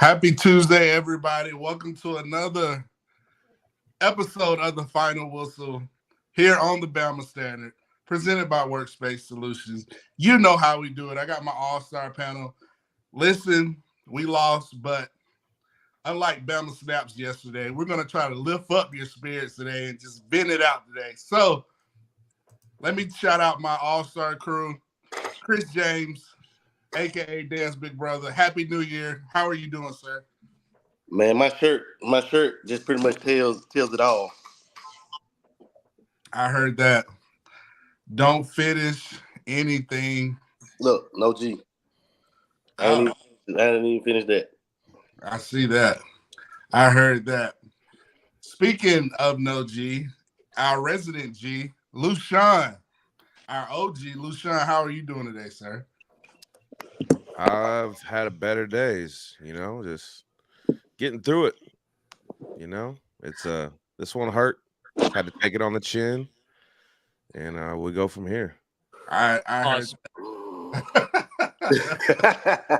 Happy Tuesday, everybody. Welcome to another episode of the Final Whistle here on the Bama Standard, presented by Workspace Solutions. You know how we do it. I got my all-star panel. Listen, we lost, but unlike Bama Snaps yesterday, we're going to try to lift up your spirits today and just vent it out today. So let me shout out my all-star crew, Chris James, a.k.a. Dan's big brother. Happy New Year. How are you doing, sir? Man, my shirt just pretty much tells it all. I heard that. Don't finish anything. Look, no G. I didn't even finish that. I see that. I heard that. Speaking of no G, our resident G, Lushawn, our OG. Lushawn, how are you doing today, sir? I've had better days, just getting through it. It's this one hurt. Had to take it on the chin, and we go from here. I heard.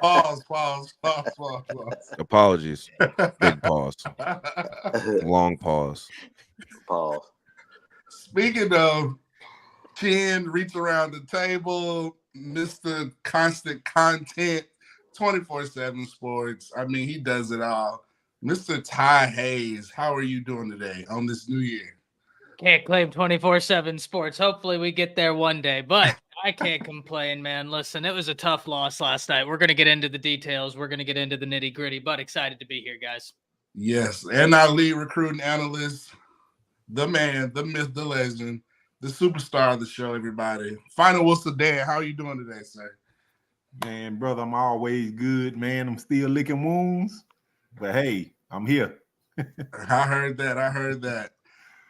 Pause. Apologies. Big pause. Long pause. Pause. Speaking of chin, reach around the table, Mr. Constant Content, 24/7 Sports. I mean, he does it all. Mr. Ty Hayes, how are you doing today on this new year? Can't claim 24/7 Sports. Hopefully we get there one day, but I can't complain, man. Listen, it was a tough loss last night. We're going to get into the details. We're going to get into the nitty gritty, but excited to be here, guys. Yes, and our lead recruiting analyst, the man, the myth, the legend, the superstar of the show, everybody. Final Whistle Dan, how are you doing today, sir? Man, brother, I'm always good, man. I'm still licking wounds, but hey, I'm here. I heard that.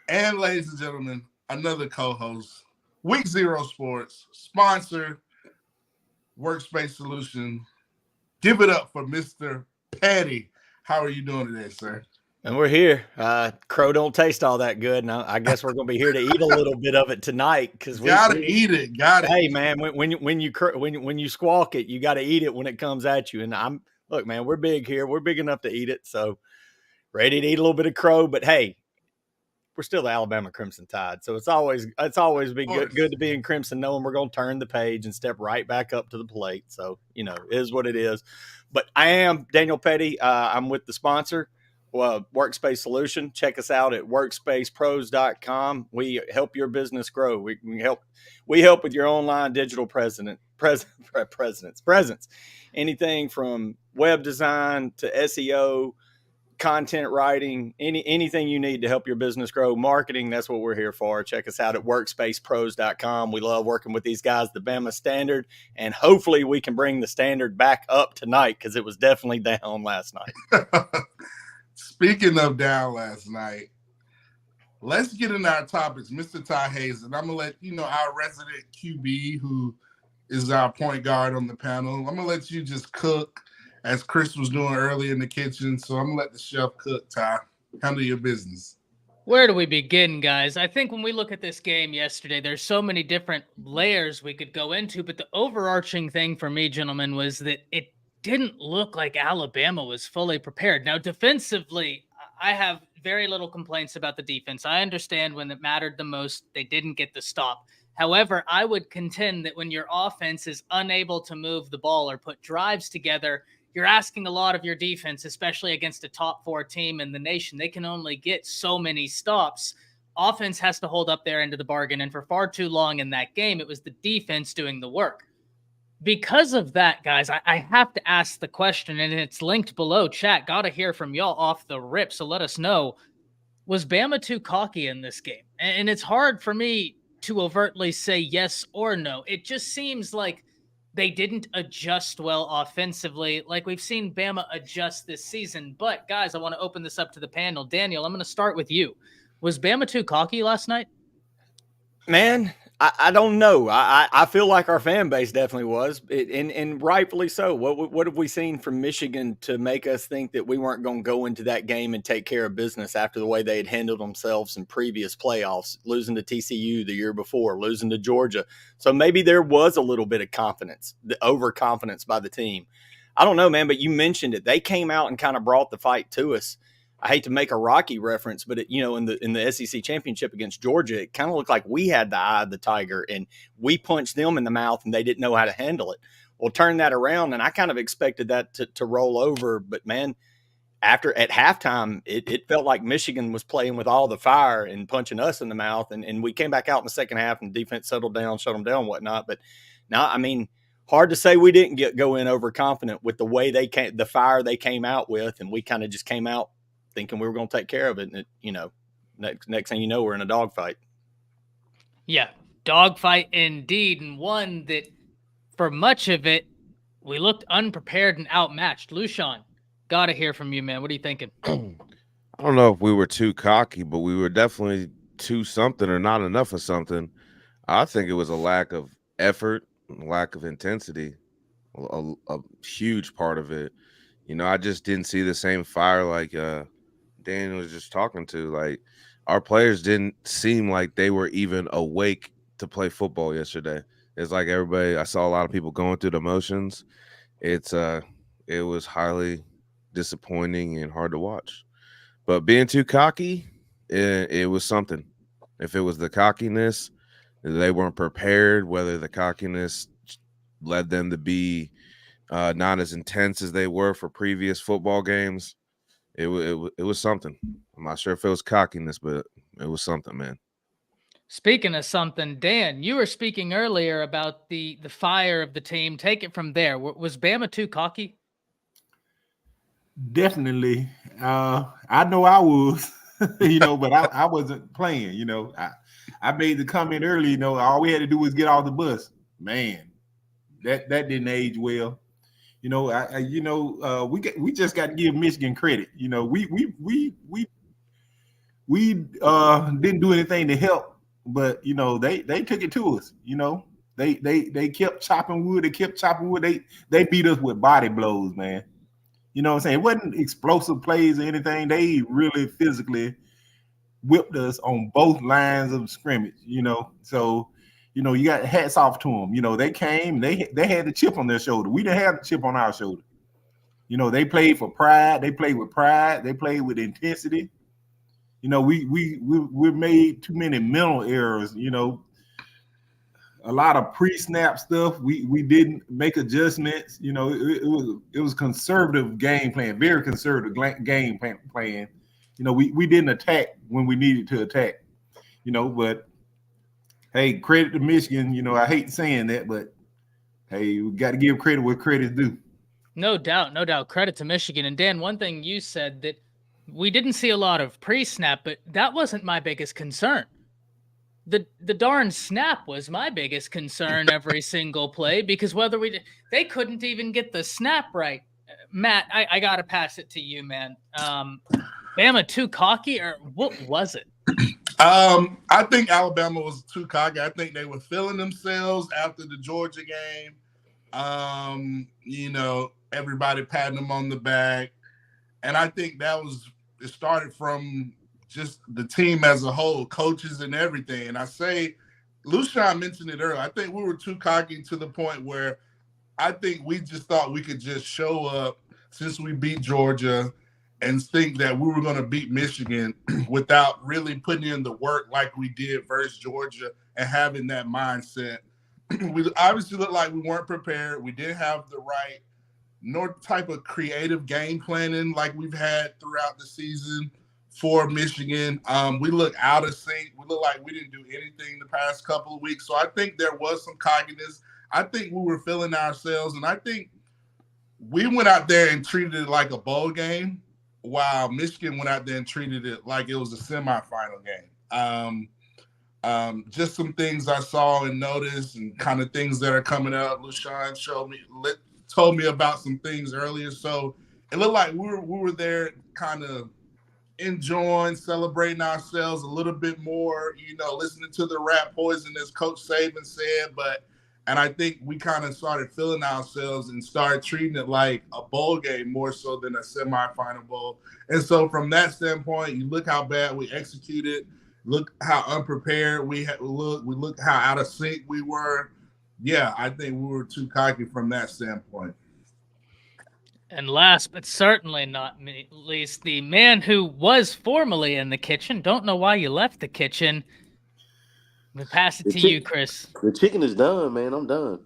And ladies and gentlemen, another co-host, Week Zero Sports, sponsor, Workspace Solution. Give it up for Mr. Patty. How are you doing today, sir? And we're here. Crow don't taste all that good. Now I guess we're going to be here to eat a little bit of it tonight because we gotta eat it. Got it. Hey, man, when you squawk it, you got to eat it when it comes at you. And look, man, we're big here. We're big enough to eat it. So ready to eat a little bit of crow. But hey, we're still the Alabama Crimson Tide, so it's always been good to be in Crimson, knowing we're going to turn the page and step right back up to the plate. So it is what it is. But I am Daniel Petty. I'm with the sponsor, Workspace Solution. Check us out at workspacepros.com. We help your business grow. We help with your online digital presence. Anything from web design to SEO, content writing, anything you need to help your business grow. Marketing, that's what we're here for. Check us out at workspacepros.com. We love working with these guys, the Bama Standard, and hopefully we can bring the standard back up tonight because it was definitely down last night. Speaking of down last night, let's get into our topics. Mr. Ty Hayes, and I'm going to let our resident QB, who is our point guard on the panel, I'm going to let you just cook as Chris was doing early in the kitchen. So I'm going to let the chef cook, Ty. Handle your business. Where do we begin, guys? I think when we look at this game yesterday, there's so many different layers we could go into, but the overarching thing for me, gentlemen, was that it didn't look like Alabama was fully prepared. Now, defensively, I have very little complaints about the defense. I understand when it mattered the most, they didn't get the stop. However, I would contend that when your offense is unable to move the ball or put drives together, you're asking a lot of your defense, especially against a top 4 team in the nation. They can only get so many stops. Offense has to hold up their end of the bargain. And for far too long in that game, it was the defense doing the work. Because of that, guys, I have to ask the question, and it's linked below. Chat, got to hear from y'all off the rip. So let us know, was Bama too cocky in this game? And it's hard for me to overtly say yes or no. It just seems like they didn't adjust well offensively, like we've seen Bama adjust this season. But, guys, I want to open this up to the panel. Daniel, I'm going to start with you. Was Bama too cocky last night? Man, I don't know. I feel like our fan base definitely was, and rightfully so. What have we seen from Michigan to make us think that we weren't going to go into that game and take care of business after the way they had handled themselves in previous playoffs, losing to TCU the year before, losing to Georgia? So maybe there was a little bit of confidence, the overconfidence by the team. I don't know, man, but you mentioned it. They came out and kind of brought the fight to us. I hate to make a Rocky reference, but in the SEC championship against Georgia, it kind of looked like we had the eye of the tiger, and we punched them in the mouth, and they didn't know how to handle it. Well, turn that around, and I kind of expected that to roll over, but man, at halftime, it felt like Michigan was playing with all the fire and punching us in the mouth, and we came back out in the second half, and defense settled down, shut them down, and whatnot. But now, I mean, hard to say we didn't go in overconfident with the way the fire they came out with, and we kind of just came out thinking we were going to take care of it. And next thing you know, we're in a dogfight. Yeah, dogfight indeed, and one that for much of it we looked unprepared and outmatched. Lushan, gotta hear from you, man. What are you thinking? I don't know if we were too cocky, but we were definitely too something or not enough of something. I think it was a lack of effort, lack of intensity, a huge part of it. I just didn't see the same fire like Dan was just talking to. Like, our players didn't seem like they were even awake to play football yesterday. It's like everybody, I saw a lot of people going through the motions. It was highly disappointing and hard to watch. But being too cocky, it was something. If it was the cockiness, they weren't prepared, whether the cockiness led them to be not as intense as they were for previous football games. It was something. I'm not sure if it was cockiness, but it was something, man. Speaking of something, Dan, you were speaking earlier about the fire of the team. Take it from there. Was Bama too cocky? Definitely. I know I was, but I wasn't playing. I made the comment early. All we had to do was get off the bus. Man, that didn't age well. We just got to give Michigan credit. We didn't do anything to help, but they took it to us. They kept chopping wood. They kept chopping wood. They beat us with body blows, man. You know what I'm saying? It wasn't explosive plays or anything. They really physically whipped us on both lines of scrimmage. So you got hats off to them. They came. They had the chip on their shoulder. We didn't have the chip on our shoulder. They played for pride. They played with pride. They played with intensity. We made too many mental errors. A lot of pre-snap stuff. We didn't make adjustments. It was conservative game plan, very conservative game plan. We didn't attack when we needed to attack. But hey, credit to Michigan. I hate saying that, but hey, we got to give credit where credit's due. No doubt. Credit to Michigan. And Dan, one thing you said that we didn't see a lot of pre-snap, but that wasn't my biggest concern. The darn snap was my biggest concern every single play, because they couldn't even get the snap right. Matt, I got to pass it to you, man. Bama too cocky, or what was it? I think Alabama was too cocky. I think they were feeling themselves after the Georgia game. Everybody patting them on the back. And I think it started from just the team as a whole, coaches and everything. And I say, Lushan mentioned it earlier, I think we were too cocky to the point where I think we just thought we could just show up since we beat Georgia and think that we were going to beat Michigan without really putting in the work like we did versus Georgia and having that mindset. We obviously looked like we weren't prepared. We didn't have the right nor type of creative game planning like we've had throughout the season for Michigan. We look out of sync. We look like we didn't do anything the past couple of weeks. So I think there was some cockiness. I think we were feeling ourselves, and I think we went out there and treated it like a bowl game, while Michigan went out there and treated it like it was a semifinal game. Just some things I saw and noticed, and kind of things that are coming up. Lushan told me about some things earlier, so it looked like we were there, kind of enjoying, celebrating ourselves a little bit more. Listening to the rap poison, as Coach Saban said, and I think we kind of started feeling ourselves and started treating it like a bowl game more so than a semifinal bowl. And so from that standpoint, you look how bad we executed, look how unprepared we look how out of sync we were. Yeah, I think we were too cocky from that standpoint. And last but certainly not least, the man who was formerly in the kitchen. Don't know why you left the kitchen. I'm gonna pass it to you, Chris. The chicken is done, man. I'm done.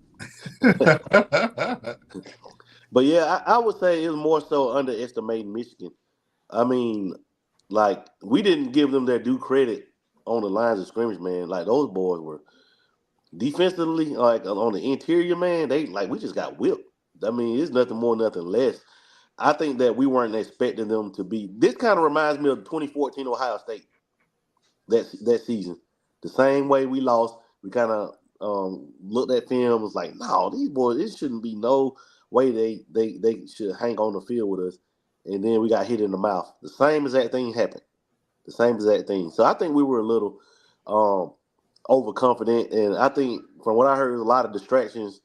But yeah, I would say it was more so underestimating Michigan. I mean, like we didn't give them their due credit on the lines of scrimmage, man. Like those boys were defensively, like on the interior, man. They like we just got whipped. I mean, it's nothing more, nothing less. I think that we weren't expecting them to be. This kind of reminds me of 2014 Ohio State. That season, the same way we lost, we kind of looked at film, was like, no, these boys, it shouldn't be no way they should hang on the field with us. And then we got hit in the mouth. The same exact thing happened. The same exact thing. So I think we were a little overconfident, and I think from what I heard, a lot of distractions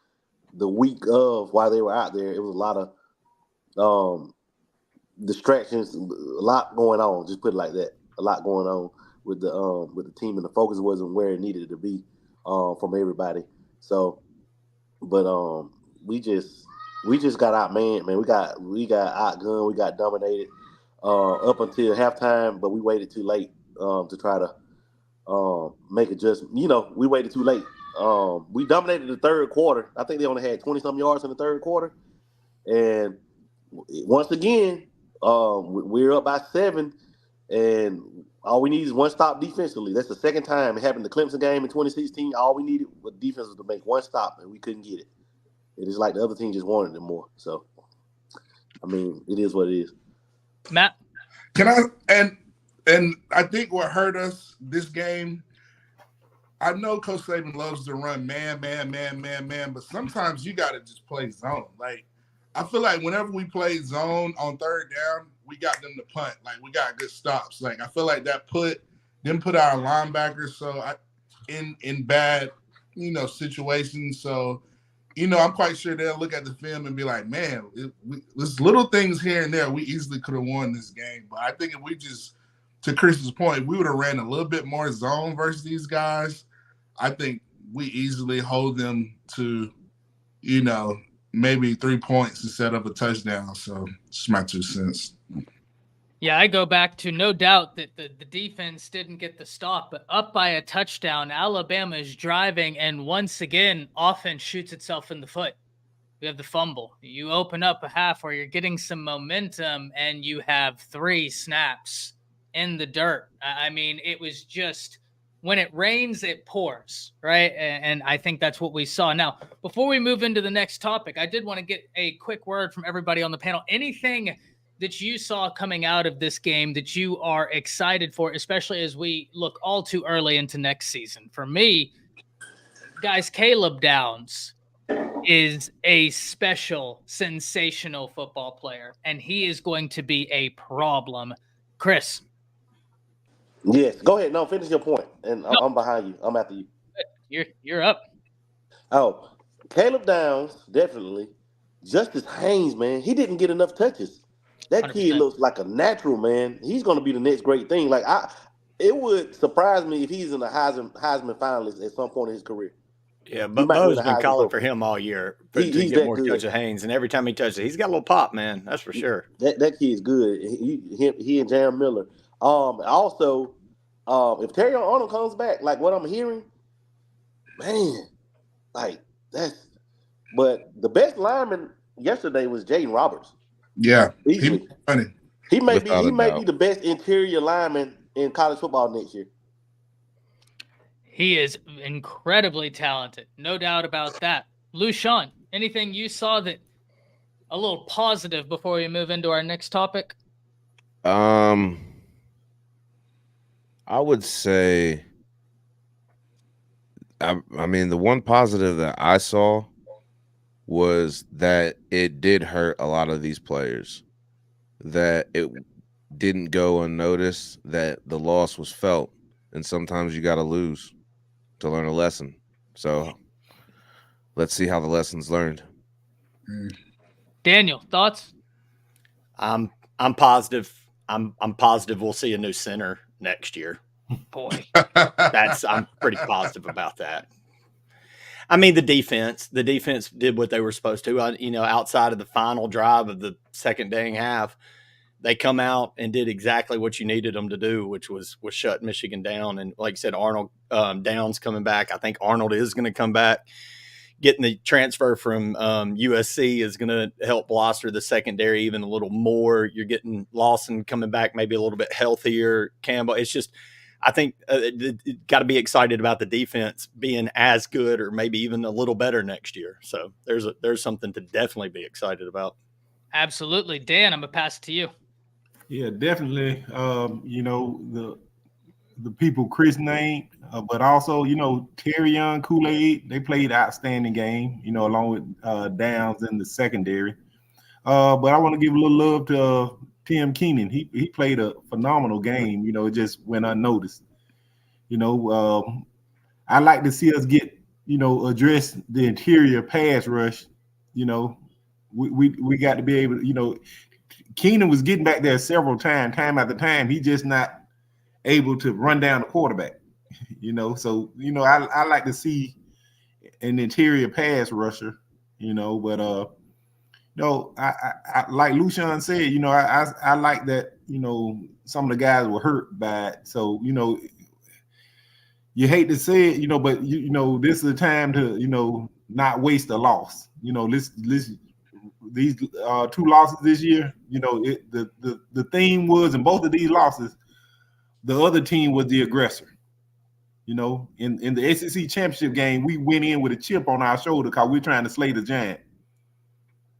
the week of while they were out there. It was a lot of distractions, a lot going on. Just put it like that. A lot going on with the team, and the focus wasn't where it needed to be from everybody. So, but we just got outmanned, man. We got outgunned. We got dominated up until halftime, but we waited too late to try to make adjustments. You know, we waited too late. We dominated the third quarter. I think they only had 20-something yards in the third quarter, and once again, we're up by 7, and all we need is one stop defensively. That's the second time it happened. The Clemson game in 2016. All we needed was defense to make one stop, and we couldn't get it. It is like the other team just wanted it more. So, I mean, it is what it is. Matt, Can I and I think what hurt us this game. I know Coach Saban loves to run man, but sometimes you got to just play zone. Like I feel like whenever we played zone on third down, we got them to punt. Like we got good stops. Like I feel like that put our linebackers in bad, situations. So, I'm quite sure they'll look at the film and be like, man, there's little things here and there. We easily could have won this game. But I think if we just, to Chris's point, we would have ran a little bit more zone versus these guys. I think we easily hold them to, maybe 3 points instead of a touchdown. So it's my 2 cents. Yeah, I go back to no doubt that the defense didn't get the stop, but up by a touchdown, Alabama is driving, and once again, offense shoots itself in the foot. We have the fumble. You open up a half where you're getting some momentum, and you have 3 snaps in the dirt. I mean, it was just when it rains, it pours, right? And I think that's what we saw. Now, before we move into the next topic, I did want to get a quick word from everybody on the panel. Anything that you saw coming out of this game that you are excited for, especially as we look all too early into next season? For me, guys, Caleb Downs is a special, sensational football player, and he is going to be a problem. Chris. Yes, go ahead. No, finish your point, and I'm behind you. I'm after you. You're up. Oh, Caleb Downs, definitely. Justice Haynes, man, he didn't get enough touches. That 100%. kid looks like a natural, man. He's going to be the next great thing. Like it would surprise me if he's in the Heisman finalist at some point in his career. Yeah, but Bo's been calling for him all year to get more touches of Haynes, and every time he touches it, he's got a little pop, man. That's for sure. That kid's good. He and Jalen Milroe. Also, if Terrion Arnold comes back, like what I'm hearing, man, like that's. But the best lineman yesterday was Jaden Roberts. Yeah, easily. He may be the best interior lineman in college football next year. He is incredibly talented, no doubt about that. Lushawn, anything you saw that a little positive before we move into our next topic? I would say, I mean, the one positive that I saw was that it did hurt a lot of these players, that it didn't go unnoticed, that the loss was felt, and sometimes you got to lose to learn a lesson. So let's see how the lesson's learned. Daniel, thoughts? I'm positive. I'm positive we'll see a new center next year. Boy, I'm pretty positive about that. I mean, the defense did what they were supposed to. Outside of the final drive of the second dang half, they come out and did exactly what you needed them to do, which was shut Michigan down. And like you said, Arnold Downs coming back. I think Arnold is going to come back. Getting the transfer from USC is going to help bolster the secondary even a little more. You're getting Lawson coming back, maybe a little bit healthier. Campbell. It's just, I think got to be excited about the defense being as good or maybe even a little better next year. So there's something to definitely be excited about. Absolutely. Dan, I'm going to pass it to you. Yeah, definitely. The people Chris named, but also, Terrion Kool-Aid, they played outstanding game, along with Downs in the secondary. But I want to give a little love to Tim Keenan. He played a phenomenal game. It just went unnoticed. I like to see us get, address the interior pass rush. We got to be able to, Keenan was getting back there several times, time after time. He just not able to run down the quarterback, So, I like to see an interior pass rusher, but I like Lucian said, I like that, some of the guys were hurt by it. So, you hate to say it, but this is the time to, not waste a loss. These 2 losses this year, the theme was in both of these losses, the other team was the aggressor. In the SEC championship game, we went in with a chip on our shoulder because we're trying to slay the giant.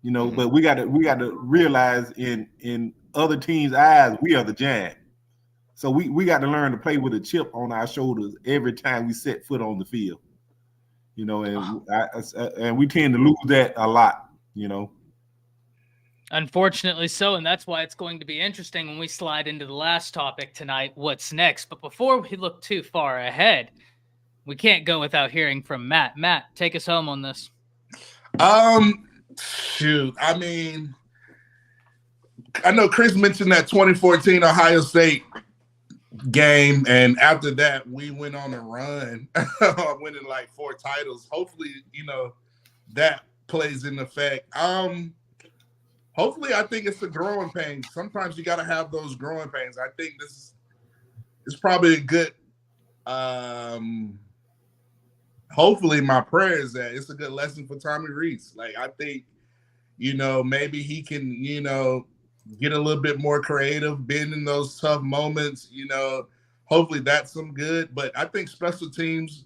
But we got to realize in other teams' eyes, we are the giant. So we got to learn to play with a chip on our shoulders every time we set foot on the field. And we tend to lose that a lot. Unfortunately so, and that's why it's going to be interesting when we slide into the last topic tonight, what's next. But before we look too far ahead, we can't go without hearing from Matt. Matt, take us home on this. Shoot. I mean, I know Chris mentioned that 2014 Ohio State game, and after that, we went on a run, winning like 4 titles. Hopefully, that plays in effect. Hopefully, I think it's the growing pains. Sometimes you got to have those growing pains. I think this is probably a good. Hopefully, my prayer is that it's a good lesson for Tommy Reese. Like, I think, maybe he can, get a little bit more creative, been in those tough moments. Hopefully that's some good. But I think special teams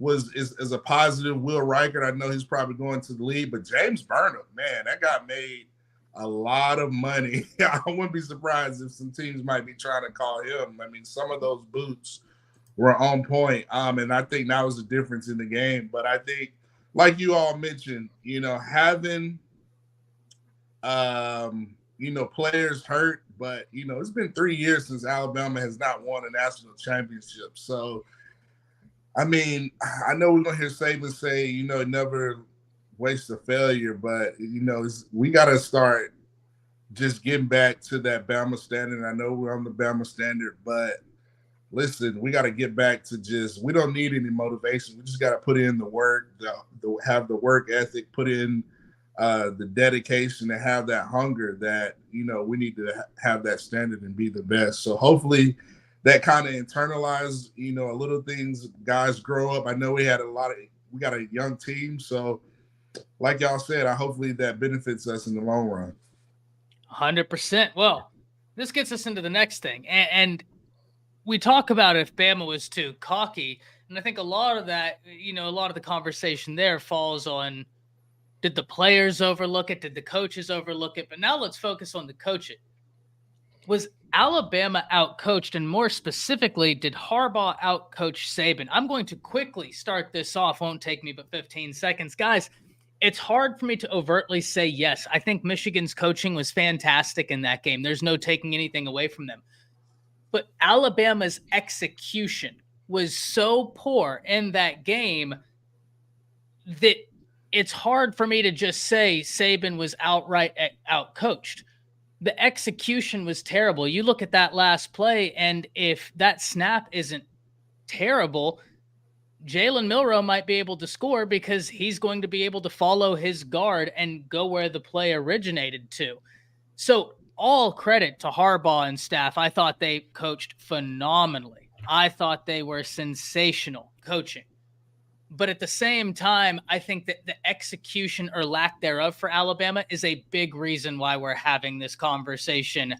is a positive. Will Reichert, I know he's probably going to the league, but James Burnham, man, that guy made a lot of money. I wouldn't be surprised if some teams might be trying to call him. I mean, some of those boots were on point. And I think that was the difference in the game. But I think, like you all mentioned, having, players hurt, but, it's been 3 years since Alabama has not won a national championship. So, I mean, I know we're going to hear Saban say, never waste a failure, but, we got to start just getting back to that Bama standard. I know we're on the Bama standard, but listen, we got to get back to we don't need any motivation. We just got to put in the work, have the work ethic, put in the dedication, and have that hunger that, we need to have that standard and be the best. So hopefully that kind of internalized, a little things, guys grow up. I know we got a young team. So like y'all said, hopefully that benefits us in the long run. 100%. Well, this gets us into the next thing. And we talk about if Bama was too cocky. And I think a lot of that, a lot of the conversation there falls on, did the players overlook it? Did the coaches overlook it? But now let's focus on the coaching. Was Alabama outcoached? And more specifically, did Harbaugh outcoach Saban? I'm going to quickly start this off. Won't take me but 15 seconds. Guys, it's hard for me to overtly say yes. I think Michigan's coaching was fantastic in that game. There's no taking anything away from them. But Alabama's execution was so poor in that game that it's hard for me to just say Saban was outright outcoached. The execution was terrible. You look at that last play, and if that snap isn't terrible, Jalen Milroe might be able to score because he's going to be able to follow his guard and go where the play originated to. So all credit to Harbaugh and staff. I thought they coached phenomenally. I thought they were sensational coaching. But at the same time, I think that the execution or lack thereof for Alabama is a big reason why we're having this conversation.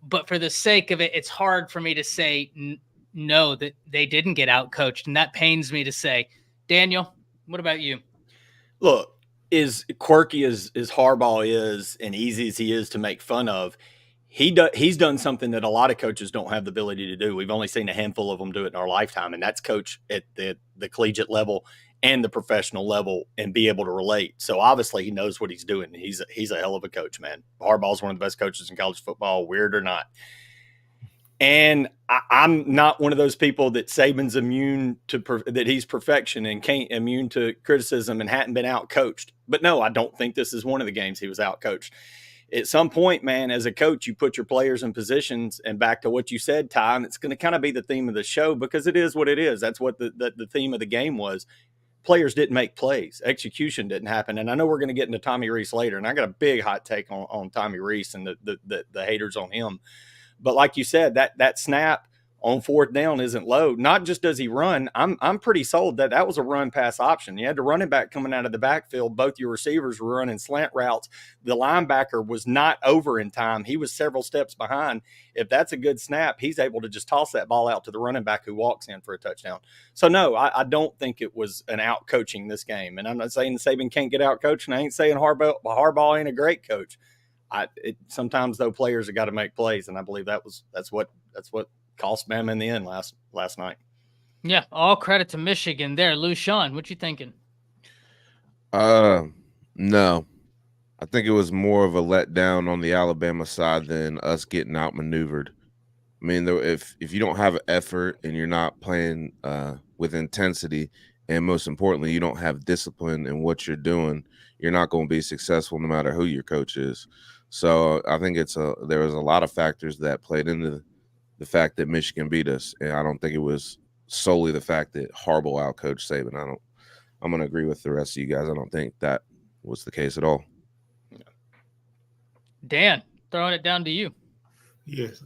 But for the sake of it, it's hard for me to say no, that they didn't get outcoached. And that pains me to say. Daniel, what about you? Look, as quirky as Harbaugh is and easy as he is to make fun of, he's done something that a lot of coaches don't have the ability to do. We've only seen a handful of them do it in our lifetime, and that's coach at the collegiate level and the professional level and be able to relate. So obviously he knows what he's doing. He's a hell of a coach, man. Harbaugh's one of the best coaches in college football, weird or not. And I'm not one of those people that Saban's immune to that he's perfection and can't immune to criticism and hadn't been out coached. But no, I don't think this is one of the games he was out coached. At some point, man, as a coach, you put your players in positions, and back to what you said, Ty, and it's going to kind of be the theme of the show because it is what it is. That's what the theme of the game was. Players didn't make plays. Execution didn't happen. And I know we're going to get into Tommy Reese later, and I got a big hot take on Tommy Reese and the haters on him. But like you said, that snap on fourth down isn't low. Not just does he run, I'm pretty sold that was a run pass option. You had the running back coming out of the backfield. Both your receivers were running slant routes. The linebacker was not over in time. He was several steps behind. If that's a good snap, he's able to just toss that ball out to the running back who walks in for a touchdown. So no, I don't think it was an out coaching this game. And I'm not saying Saban can't get out coached, and I ain't saying Harbaugh ain't a great coach. Sometimes though players have got to make plays, and I believe that's what cost Bama in the end last night. Yeah, all credit to Michigan there. Lou Sean, what you thinking? No. I think it was more of a letdown on the Alabama side than us getting outmaneuvered. I mean, if you don't have effort and you're not playing with intensity, and most importantly, you don't have discipline in what you're doing, you're not going to be successful no matter who your coach is. So I think there was a lot of factors that played into the fact that Michigan beat us, and I don't think it was solely the fact that Harbaugh outcoached Saban. I'm going to agree with the rest of you guys. I don't think that was the case at all. Dan, throwing it down to you. Yes.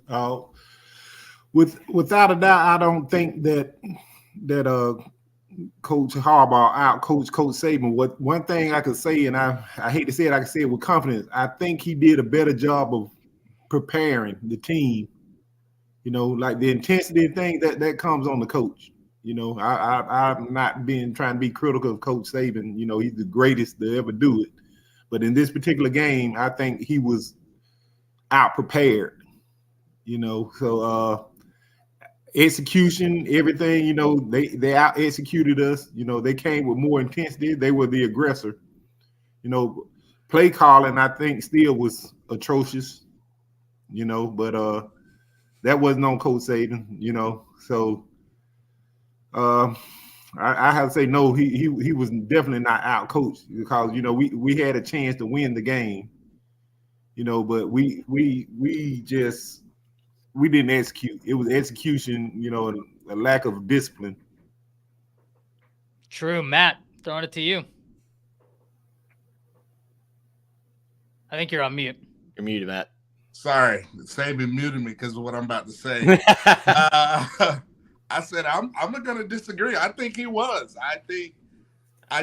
Without a doubt, I don't think that Coach Harbaugh outcoached Coach Saban. One thing I could say, and I hate to say it, I can say it with confidence, I think he did a better job of preparing the team. You know, like the intensity thing that comes on the coach. You know, I'm not trying to be critical of Coach Saban. You know, he's the greatest to ever do it. But in this particular game, I think he was out prepared. You know, so execution, everything. You know, they out executed us. You know, they came with more intensity. They were the aggressor. You know, play calling I think still was atrocious. You know, but that wasn't on Coach Saban, you know. So I have to say no. He was definitely not out coached because you know we had a chance to win the game, you know. But we didn't execute. It was execution, you know, and a lack of discipline. True, Matt. Throwing it to you. I think you're on mute. You're muted, Matt. Sorry, Saban muted me because of what I'm about to say. I said I'm going to disagree. I think he was. I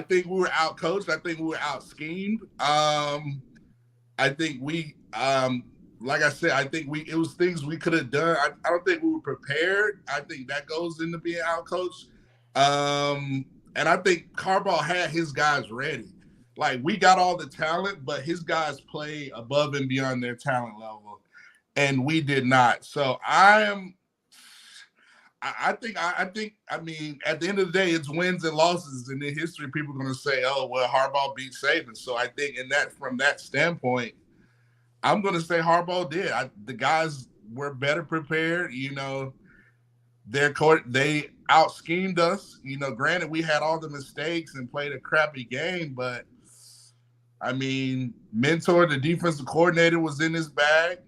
think we were out coached. I think we were out schemed. I think we, like I said, I think it was things we could have done. I don't think we were prepared. I think that goes into being out coached. And I think Harbaugh had his guys ready. Like, we got all the talent, but his guys play above and beyond their talent level, and we did not. So I mean, at the end of the day, it's wins and losses, and in history, people are going to say, "Oh, well, Harbaugh beat Saban." So I think from that standpoint, I'm going to say Harbaugh did. The guys were better prepared. You know, they out schemed us. You know, granted, we had all the mistakes and played a crappy game, but I mean, Mentor, the defensive coordinator, was in his bag.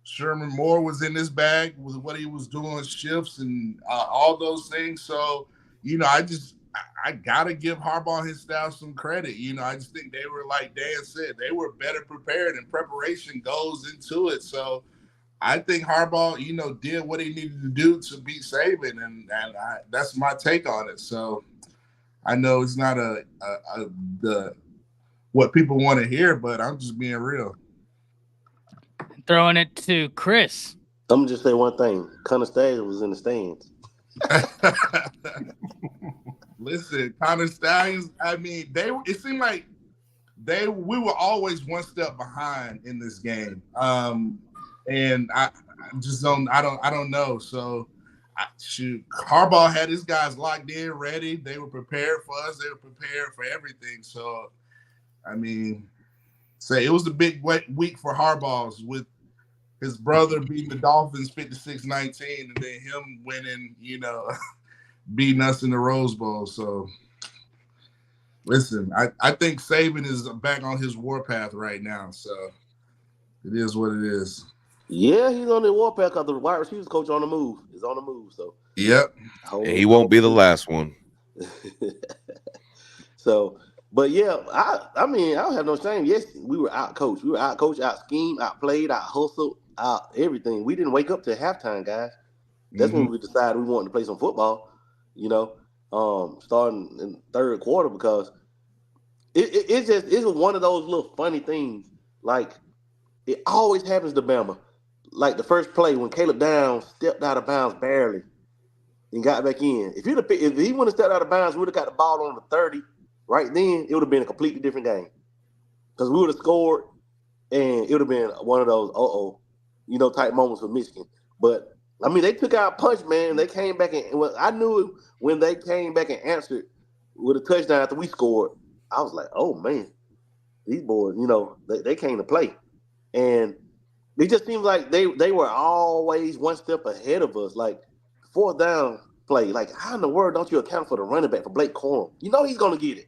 Sherman Moore was in his bag with what he was doing, shifts and all those things. So, I gotta give Harbaugh and his staff some credit. I just think they were, like Dan said, they were better prepared, and preparation goes into it. So I think Harbaugh, did what he needed to do to beat Saban, and that's my take on it. So I know it's not the what people want to hear, but I'm just being real. Throwing it to Chris. I'm gonna just say one thing: Connor Stallions was in the stands. Listen, Connor Stallions. I mean, it seemed like we were always one step behind in this game, and I just don't know. So, Harbaugh had his guys locked in, ready. They were prepared for us. They were prepared for everything. So, I mean, say it was a big week for Harbaugh's with his brother beating the Dolphins 56-19, and then him winning, beating us in the Rose Bowl. So, listen, I think Saban is back on his warpath right now. So, it is what it is. Yeah, he's on the warpath because the wide receivers coach on the move. Is on the move. So, yep. He won't be the last one. So, but yeah, I mean, I don't have no shame. Yes, we were out coached. We were out coached, out schemed, out played, out hustled, out everything. We didn't wake up till halftime, guys. That's when we decided we wanted to play some football, starting in the third quarter, because it's one of those little funny things. Like, it always happens to Bama. Like the first play when Caleb Downs stepped out of bounds barely and got back in. If he wouldn't have stepped out of bounds, we would have got the ball on the 30. Right then, it would have been a completely different game, because we would have scored, and it would have been one of those type moments for Michigan. But I mean, they took our punch, man. They came back and I knew when they came back and answered with a touchdown after we scored. I was like, oh man, these boys, they came to play, and it just seems like they were always one step ahead of us. Like fourth down play, like how in the world don't you account for the running back for Blake Corum? He's gonna get it.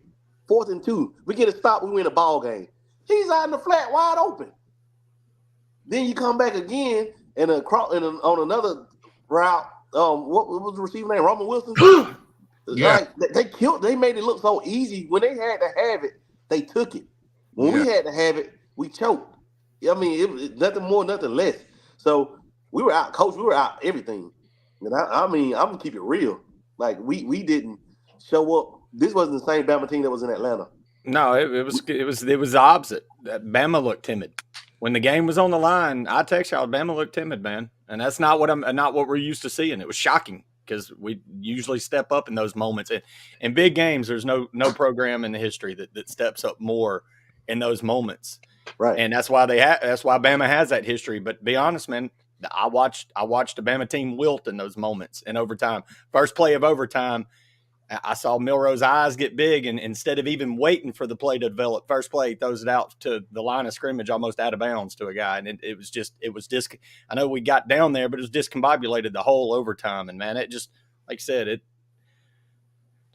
4th and 2. We get a stop, we win a ball game. He's out in the flat, wide open. Then you come back again and on another route. What was the receiver name? Roman Wilson. Yeah. Like they made it look so easy. When they had to have it, they took it. When we had to have it, we choked. I mean, it nothing more, nothing less. So we were out coached. We were out everything. And I mean, I'm gonna keep it real. Like we didn't show up. This wasn't the same Bama team that was in Atlanta. No, it was the opposite. Bama looked timid when the game was on the line. I text y'all, Bama looked timid, man, and that's not what we're used to seeing. It was shocking because we usually step up in those moments. In big games, there's no program in the history that steps up more in those moments, right? And that's why Bama has that history. But be honest, man. I watched the Bama team wilt in those moments in overtime. First play of overtime, I saw Milro's eyes get big, and instead of even waiting for the play to develop, first play, he throws it out to the line of scrimmage almost out of bounds to a guy. And it was I know we got down there, but it was discombobulated the whole overtime. And, man, it just, like I said, a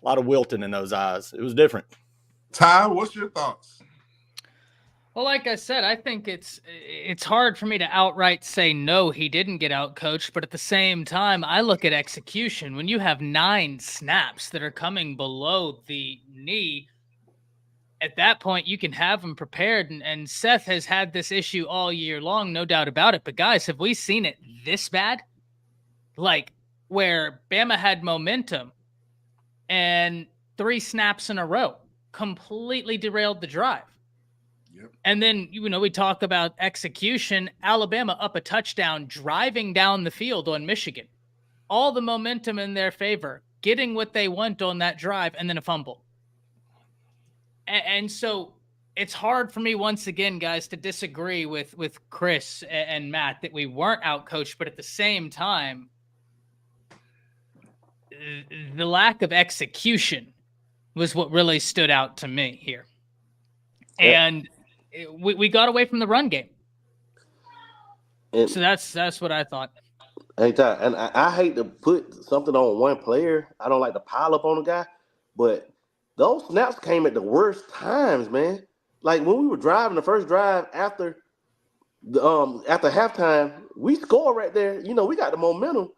lot of wilting in those eyes. It was different. Ty, what's your thoughts? Well, like I said, I think it's hard for me to outright say no, he didn't get outcoached. But at the same time, I look at execution. When you have 9 snaps that are coming below the knee, at that point, you can have them prepared. And Seth has had this issue all year long, no doubt about it. But guys, have we seen it this bad? Like where Bama had momentum and 3 snaps in a row completely derailed the drive. And then, we talk about execution. Alabama up a touchdown, driving down the field on Michigan. All the momentum in their favor, getting what they want on that drive, and then a fumble. And so it's hard for me, once again, guys, to disagree with Chris and Matt that we weren't outcoached, but at the same time, the lack of execution was what really stood out to me here. Yeah. And we got away from the run game. So that's what I thought. Hey, Ty, and I hate to put something on one player. I don't like to pile up on a guy, but those snaps came at the worst times, man. Like when we were driving the first drive after After halftime, we score right there. You know, we got the momentum.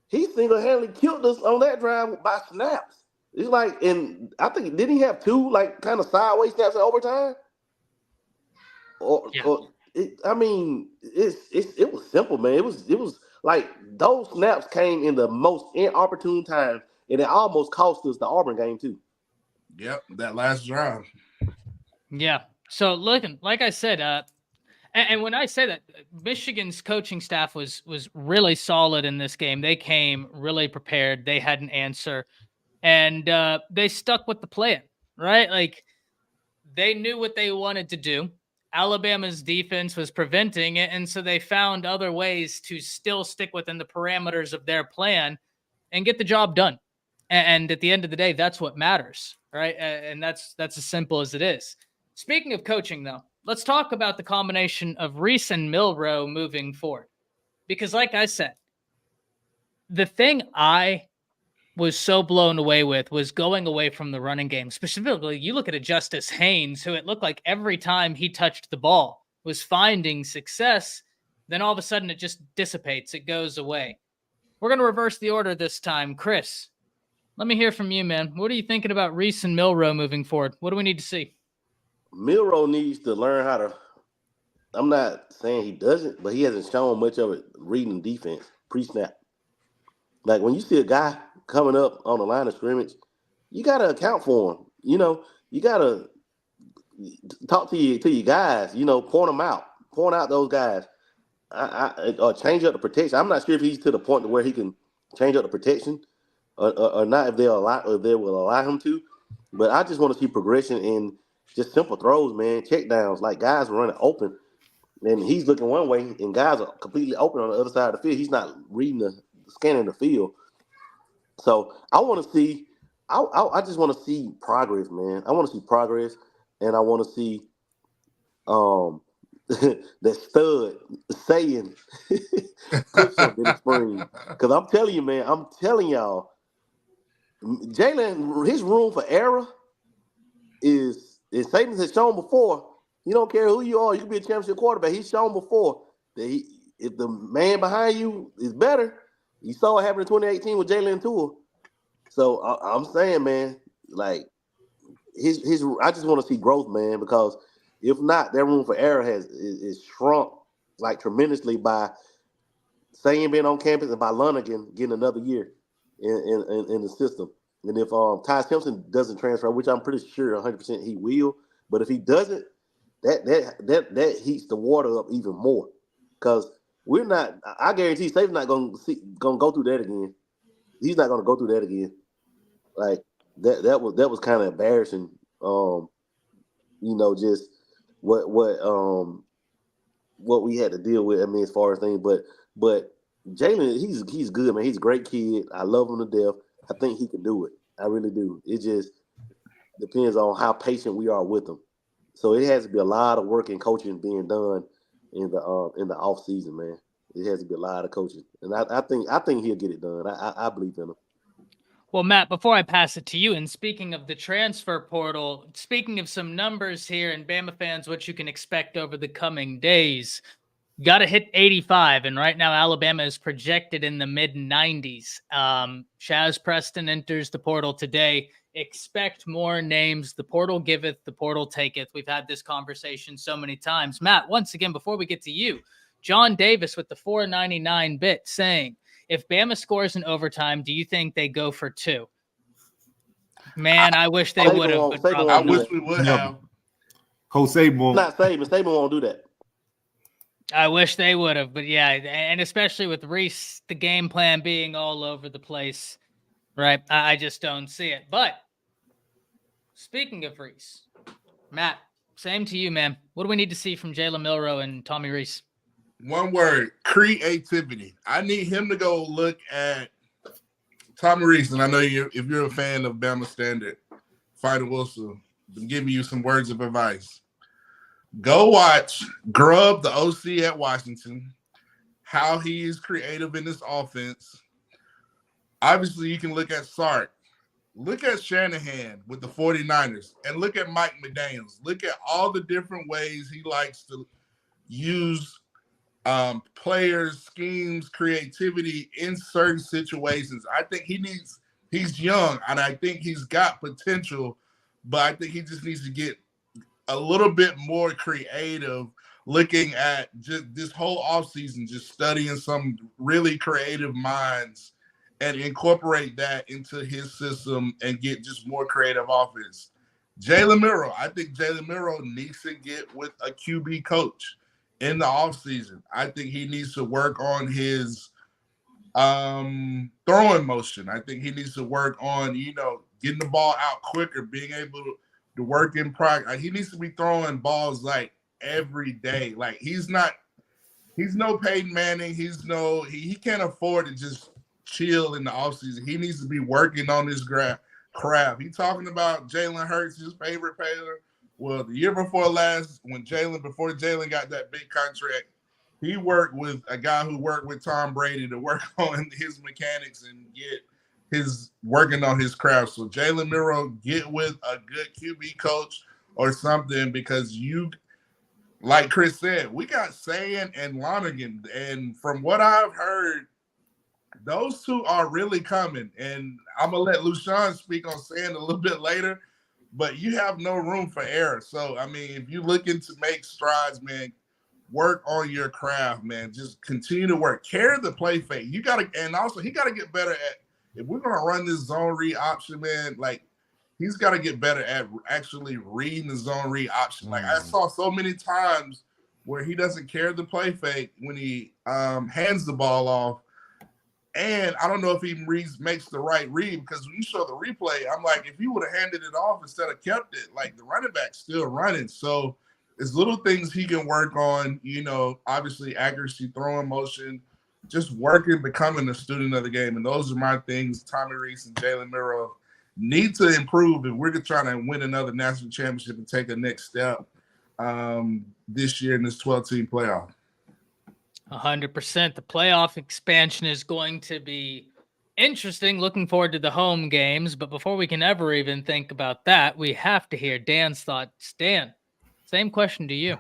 He single-handedly killed us on that drive by snaps. It's like, and I think, didn't he have 2 like kind of sideways snaps in overtime? Yeah. It was simple, man. It was like those snaps came in the most inopportune times, and it almost cost us the Auburn game too. Yep, that last drive. Yeah. So looking, like I said, and when I say that, Michigan's coaching staff was really solid in this game. They came really prepared. They had an answer, and they stuck with the plan, right? Like they knew what they wanted to do. Alabama's defense was preventing it, and so they found other ways to still stick within the parameters of their plan and get the job done. And at the end of the day, that's what matters, right? And that's as simple as it is. Speaking of coaching, though, let's talk about the combination of Reese and Milroe moving forward. Because like I said, the thing I was so blown away with was going away from the running game. Specifically, you look at a Justice Haynes, who it looked like every time he touched the ball was finding success. Then all of a sudden it just dissipates. It goes away. We're going to reverse the order this time. Chris, let me hear from you, man. What are you thinking about Reese and Milroe moving forward? What do we need to see? Milroe needs to learn how to. I'm not saying he doesn't, but he hasn't shown much of it reading defense pre-snap. Like when you see a guy coming up on the line of scrimmage, you got to account for him. You know, you got to talk to your guys. You know, point out those guys. Or change up the protection. I'm not sure if he's to the point where he can change up the protection or not. If they will allow him to. But I just want to see progression in just simple throws, man. Check downs, like guys running open, and he's looking one way, and guys are completely open on the other side of the field. He's not scanning the field. So I want to see. I just want to see progress, man. I want to see progress, and I want to see that stud saying put something in the spring. Because I'm telling you, man, I'm telling y'all, Jalen, his room for error is Saban has shown before. You don't care who you are, you can be a championship quarterback. He's shown before that if the man behind you is better, you saw what happened in 2018 with Jalen Tua. So I'm saying, man, like his I just want to see growth, man, because if not, that room for error is shrunk like tremendously by Saban being on campus and by Lonigan getting another year in the system. And if Ty Simpson doesn't transfer, which I'm pretty sure 100% he will, but if he doesn't, that heats the water up even more. Because we're not. I guarantee Saban's not going to go through that again. He's not going to go through that again. Like that was kind of embarrassing. Just what we had to deal with. I mean, as far as things, but Jalen, he's good, man. He's a great kid. I love him to death. I think he can do it. I really do. It just depends on how patient we are with him. So it has to be a lot of work and coaching being done in the off season, man. It has to be a lot of coaching, and I think he'll get it done. I believe in him. Well, Matt, before I pass it to you, and speaking of the transfer portal, speaking of some numbers here and Bama fans, what you can expect over the coming days, got to hit 85. And right now, Alabama is projected in the mid-90s. Shaz Preston enters the portal today. Expect more names. The portal giveth, the portal taketh. We've had this conversation so many times. Matt, once again, before we get to you, John Davis with the 499 bit saying, if Bama scores in overtime, do you think they go for 2? Man, I wish they would have. I wish we would have. Coach Saban. Not Saban. Saban won't do that. I wish they would have, but yeah, and especially with Reese, the game plan being all over the place, right? I just don't see it. But speaking of Reese, Matt, same to you, man. What do we need to see from Jalen Milroe and Tommy Reese? One word: creativity. I need him to go look at Tommy Reese, and I know if you're a fan of Bama Standard, Fighter Wilson, I'm giving you some words of advice. Go watch Grubb, the OC at Washington, how he is creative in this offense. Obviously, you can look at Sark. Look at Shanahan with the 49ers, and look at Mike McDaniels. Look at all the different ways he likes to use players, schemes, creativity in certain situations. I think he's young and I think he's got potential, but I think he just needs to get a little bit more creative, looking at just this whole offseason, just studying some really creative minds and incorporate that into his system and get just more creative offense. Jalen Milroe, I think Jalen Milroe needs to get with a QB coach in the offseason. I think he needs to work on his throwing motion. I think he needs to work on, getting the ball out quicker, being able to work in practice. He needs to be throwing balls like every day. Like he's no Peyton Manning. He can't afford to just chill in the offseason. He needs to be working on his craft. He talking about Jalen Hurts, his favorite player. Well, the year before last, before Jalen got that big contract, he worked with a guy who worked with Tom Brady to work on his mechanics and working on his craft. So Jalen Milroe, get with a good QB coach or something, because like Chris said, we got Saban and Lonergan, and from what I've heard, those two are really coming. And I'm gonna let Lushawn speak on Saban a little bit later, but you have no room for error. So I mean, if you're looking to make strides, man, work on your craft, man. Just continue to work. Carry the play fake. He got to get better at, if we're gonna run this zone read option, man, like he's got to get better at actually reading the zone read option. Like I saw so many times where he doesn't carry the play fake when he hands the ball off. And I don't know if he makes the right read, because when you show the replay, I'm like, if he would have handed it off instead of kept it, like the running back's still running. So it's little things he can work on, obviously accuracy, throwing motion, just working, becoming a student of the game. And those are my things Tommy Reese and Jalen Milroe need to improve if we're trying to win another national championship and take a next step this year in this 12-team playoff. 100%. The playoff expansion is going to be interesting. Looking forward to the home games. But before we can ever even think about that, we have to hear Dan's thoughts. Dan, same question to you.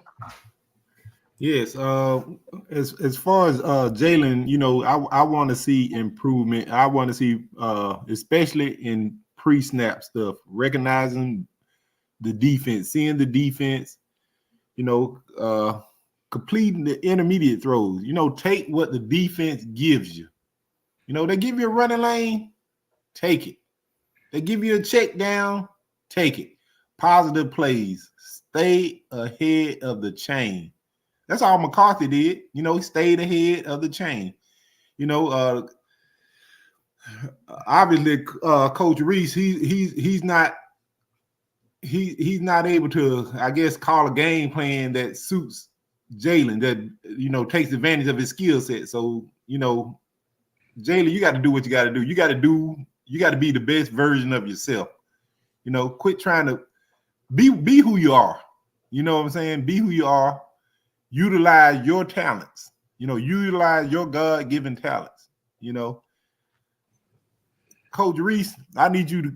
Yes. As far as Jalen, I want to see improvement. I want to see, especially in pre-snap stuff, recognizing the defense, seeing the defense, completing the intermediate throws. Take what the defense gives you. They give you a running lane, take it. They give you a check down, take it. Positive plays, stay ahead of the chain. That's all McCarthy did. He stayed ahead of the chain. Obviously, Coach Reese, he's not able to, I guess, call a game plan that suits Jalen, that takes advantage of his skill set. So Jalen, you got to do what you got to do. You got to be the best version of yourself. Quit trying to be who you are. You know what I'm saying? Be who you are. Utilize your talents. Utilize your God-given talents. Coach Reese, I need you to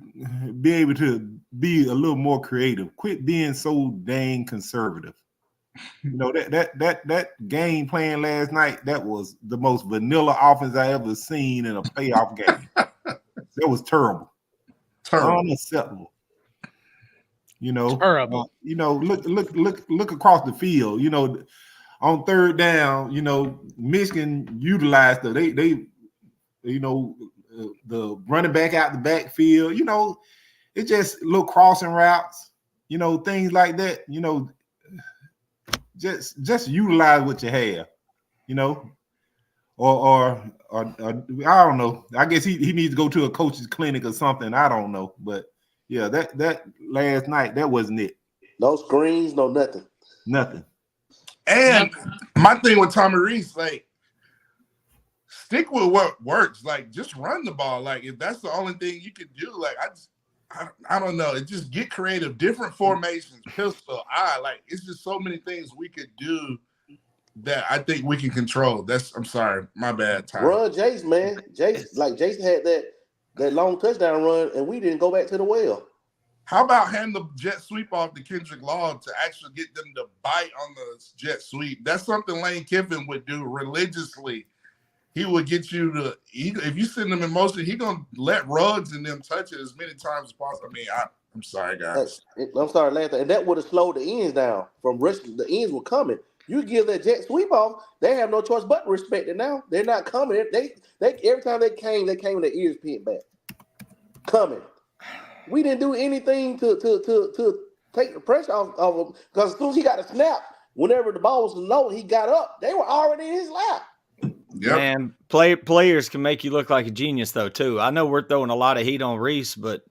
be able to be a little more creative. Quit being so dang conservative. That game plan last night, that was the most vanilla offense I ever seen in a playoff game. That was terrible. Unacceptable. Terrible. Look across the field. On third down, Michigan utilized the running back out the backfield. It just little crossing routes. Things like that. Just utilize what you have, or I don't know. I guess he needs to go to a coach's clinic or something. I don't know, but yeah, that last night, that wasn't it. No screens, no nothing. Nothing. And my thing with Tommy Reese, like, stick with what works. Like, just run the ball. Like, if that's the only thing you can do, like, I don't know. It just get creative, different formations, pistol, like, it's just so many things we could do that I think we can control. I'm sorry, my bad. Time. Run Jace, man. Jason had that long touchdown run, and we didn't go back to the well. How about hand the jet sweep off to Kendrick Law to actually get them to bite on the jet sweep? That's something Lane Kiffin would do religiously. He would get you to, if you send them in motion, he's going to let Ruggs and them touch it as many times as possible. I mean, I'm sorry, guys. I'm sorry, Lance. And that would have slowed the ends down from rushing. The ends were coming. You give that jet sweep off, they have no choice but to respect it now. They're not coming. They every time they came with their ears pinned back. Coming. We didn't do anything to take the pressure off of him, because as soon as he got a snap, whenever the ball was low, he got up. They were already in his lap. Yep. Man, players can make you look like a genius, though, too. I know we're throwing a lot of heat on Reese, but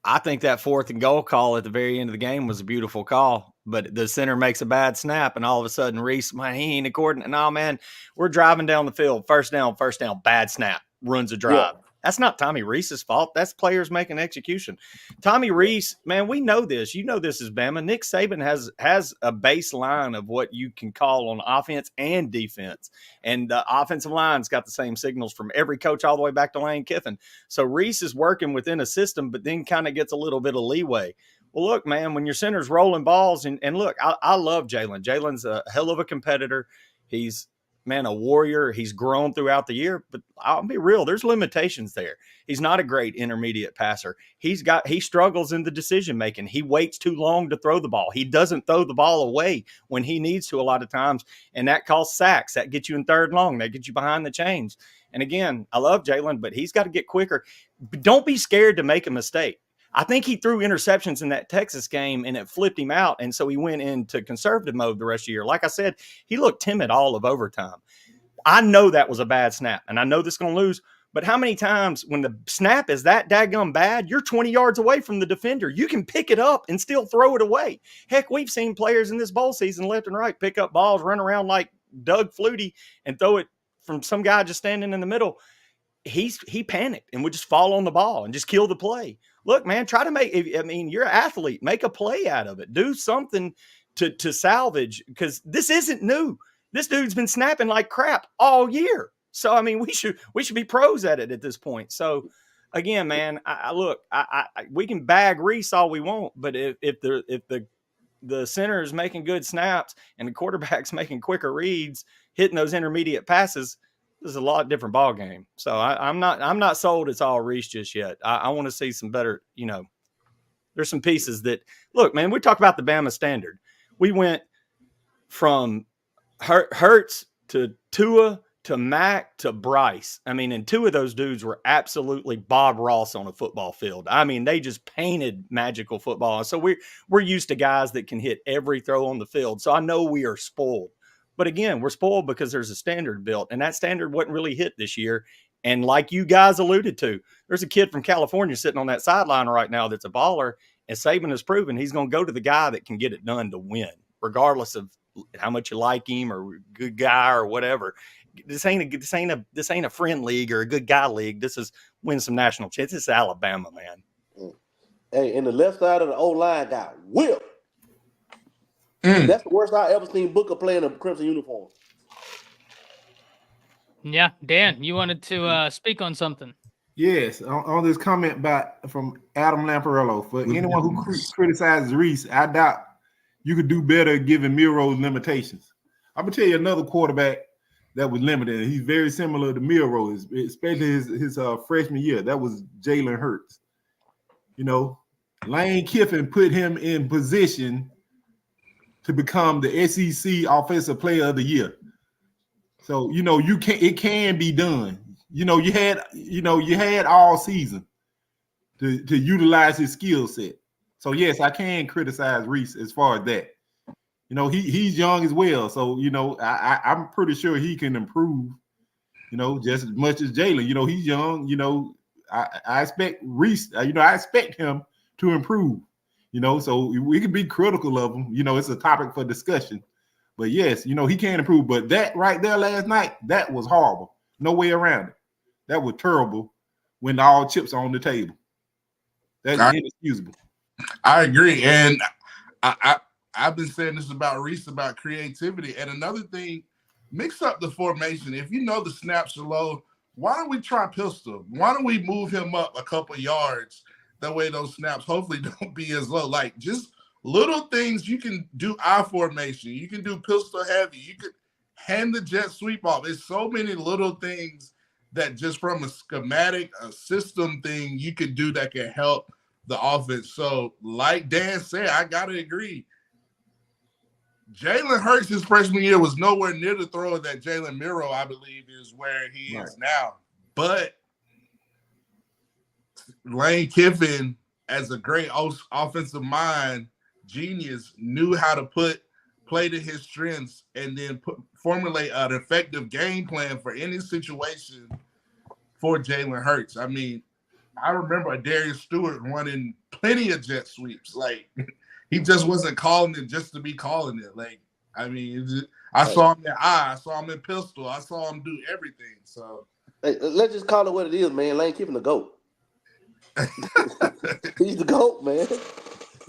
I think that 4th and goal call at the very end of the game was a beautiful call. But the center makes a bad snap, and all of a sudden Reese, man, he ain't according. No, man, we're driving down the field. First down, bad snap, runs a drive. Yeah. That's not Tommy Reese's fault. That's players making execution. Tommy Reese, man, we know this. You know this is Bama. Nick Saban has a baseline of what you can call on offense and defense. And the offensive line's got the same signals from every coach all the way back to Lane Kiffin. So Reese is working within a system, but then kind of gets a little bit of leeway. Well, look, man, when your center's rolling balls, and look, I love Jalen. Jalen's a hell of a competitor. He's, man, a warrior. He's grown throughout the year, but I'll be real, there's limitations there. He's not a great intermediate passer. He struggles in the decision making. He waits too long to throw the ball. He doesn't throw the ball away when he needs to a lot of times, and that causes sacks. That gets you in 3rd and long. That gets you behind the chains. And again, I love Jalen, but he's got to get quicker. But don't be scared to make a mistake. I think he threw interceptions in that Texas game, and it flipped him out, and so he went into conservative mode the rest of the year. Like I said, he looked timid all of overtime. I know that was a bad snap, and I know this is going to lose, but how many times when the snap is that daggum bad, you're 20 yards away from the defender. You can pick it up and still throw it away. Heck, we've seen players in this bowl season left and right pick up balls, run around like Doug Flutie, and throw it from some guy just standing in the middle. He panicked and would just fall on the ball and just kill the play. Look, man, try to you're an athlete. Make a play out of it. Do something to salvage, because this isn't new. This dude's been snapping like crap all year. So, I mean, we should be pros at it at this point. So, again, man, we can bag Reese all we want, but if the center is making good snaps and the quarterback's making quicker reads, hitting those intermediate passes, this is a lot different ball game. So I'm not sold it's all Reese just yet. I want to see some better, there's some pieces that, look, man, we talk about the Bama standard. We went from Hurts to Tua to Mac to Bryce. I mean, and 2 of those dudes were absolutely Bob Ross on a football field. I mean, they just painted magical football. So we're used to guys that can hit every throw on the field. So I know we are spoiled. But again, we're spoiled because there's a standard built, and that standard wasn't really hit this year. And like you guys alluded to, there's a kid from California sitting on that sideline right now that's a baller, and Saban has proven he's going to go to the guy that can get it done to win, regardless of how much you like him or good guy or whatever. This ain't a friend league or a good guy league. This is win some national championships. This is Alabama, man. Hey, and the left side of the O-line got whipped. That's the worst I ever seen Booker play in a crimson uniform. Yeah, Dan, you wanted to speak on something. Yes, on this comment from Adam Lamparello. For anyone who criticizes Reese, I doubt you could do better given Milroe's limitations. I'm gonna tell you another quarterback that was limited. He's very similar to Milroe, especially his freshman year. That was Jalen Hurts. Lane Kiffin put him in position to become the SEC Offensive Player of the Year. So, it can be done. You had all season to utilize his skill set. So yes, I can criticize Reese as far as that. He's young as well. So, I'm pretty sure he can improve, just as much as Jalen. He's young, I expect Reese, I expect him to improve. So we can be critical of him. It's a topic for discussion. But yes, he can improve. But that right there last night, that was horrible. No way around it. That was terrible when all chips are on the table. That's inexcusable. I agree. And I've been saying this about Reese, about creativity. And another thing, mix up the formation. If you know the snaps are low, why don't we try pistol? Why don't we move him up a couple yards that way those snaps hopefully don't be as low. Like just little things you can do I formation. You can do pistol heavy. You could hand the jet sweep off. There's so many little things that just from a schematic, a system thing you could do that can help the offense. So like Dan said, I got to agree. Jalen Hurts his freshman year was nowhere near the thrower that Jalen Milroe, I believe, is where he is now. But Lane Kiffin, as a great offensive mind, genius, knew how to play to his strengths and then formulate an effective game plan for any situation for Jalen Hurts. I mean, I remember Darius Stewart running plenty of jet sweeps. Like, he just wasn't calling it just to be calling it. Like, I mean, I saw him in I saw him in pistol. I saw him do everything. So hey, let's just call it what it is, man. Lane Kiffin the GOAT. He's the GOAT, man.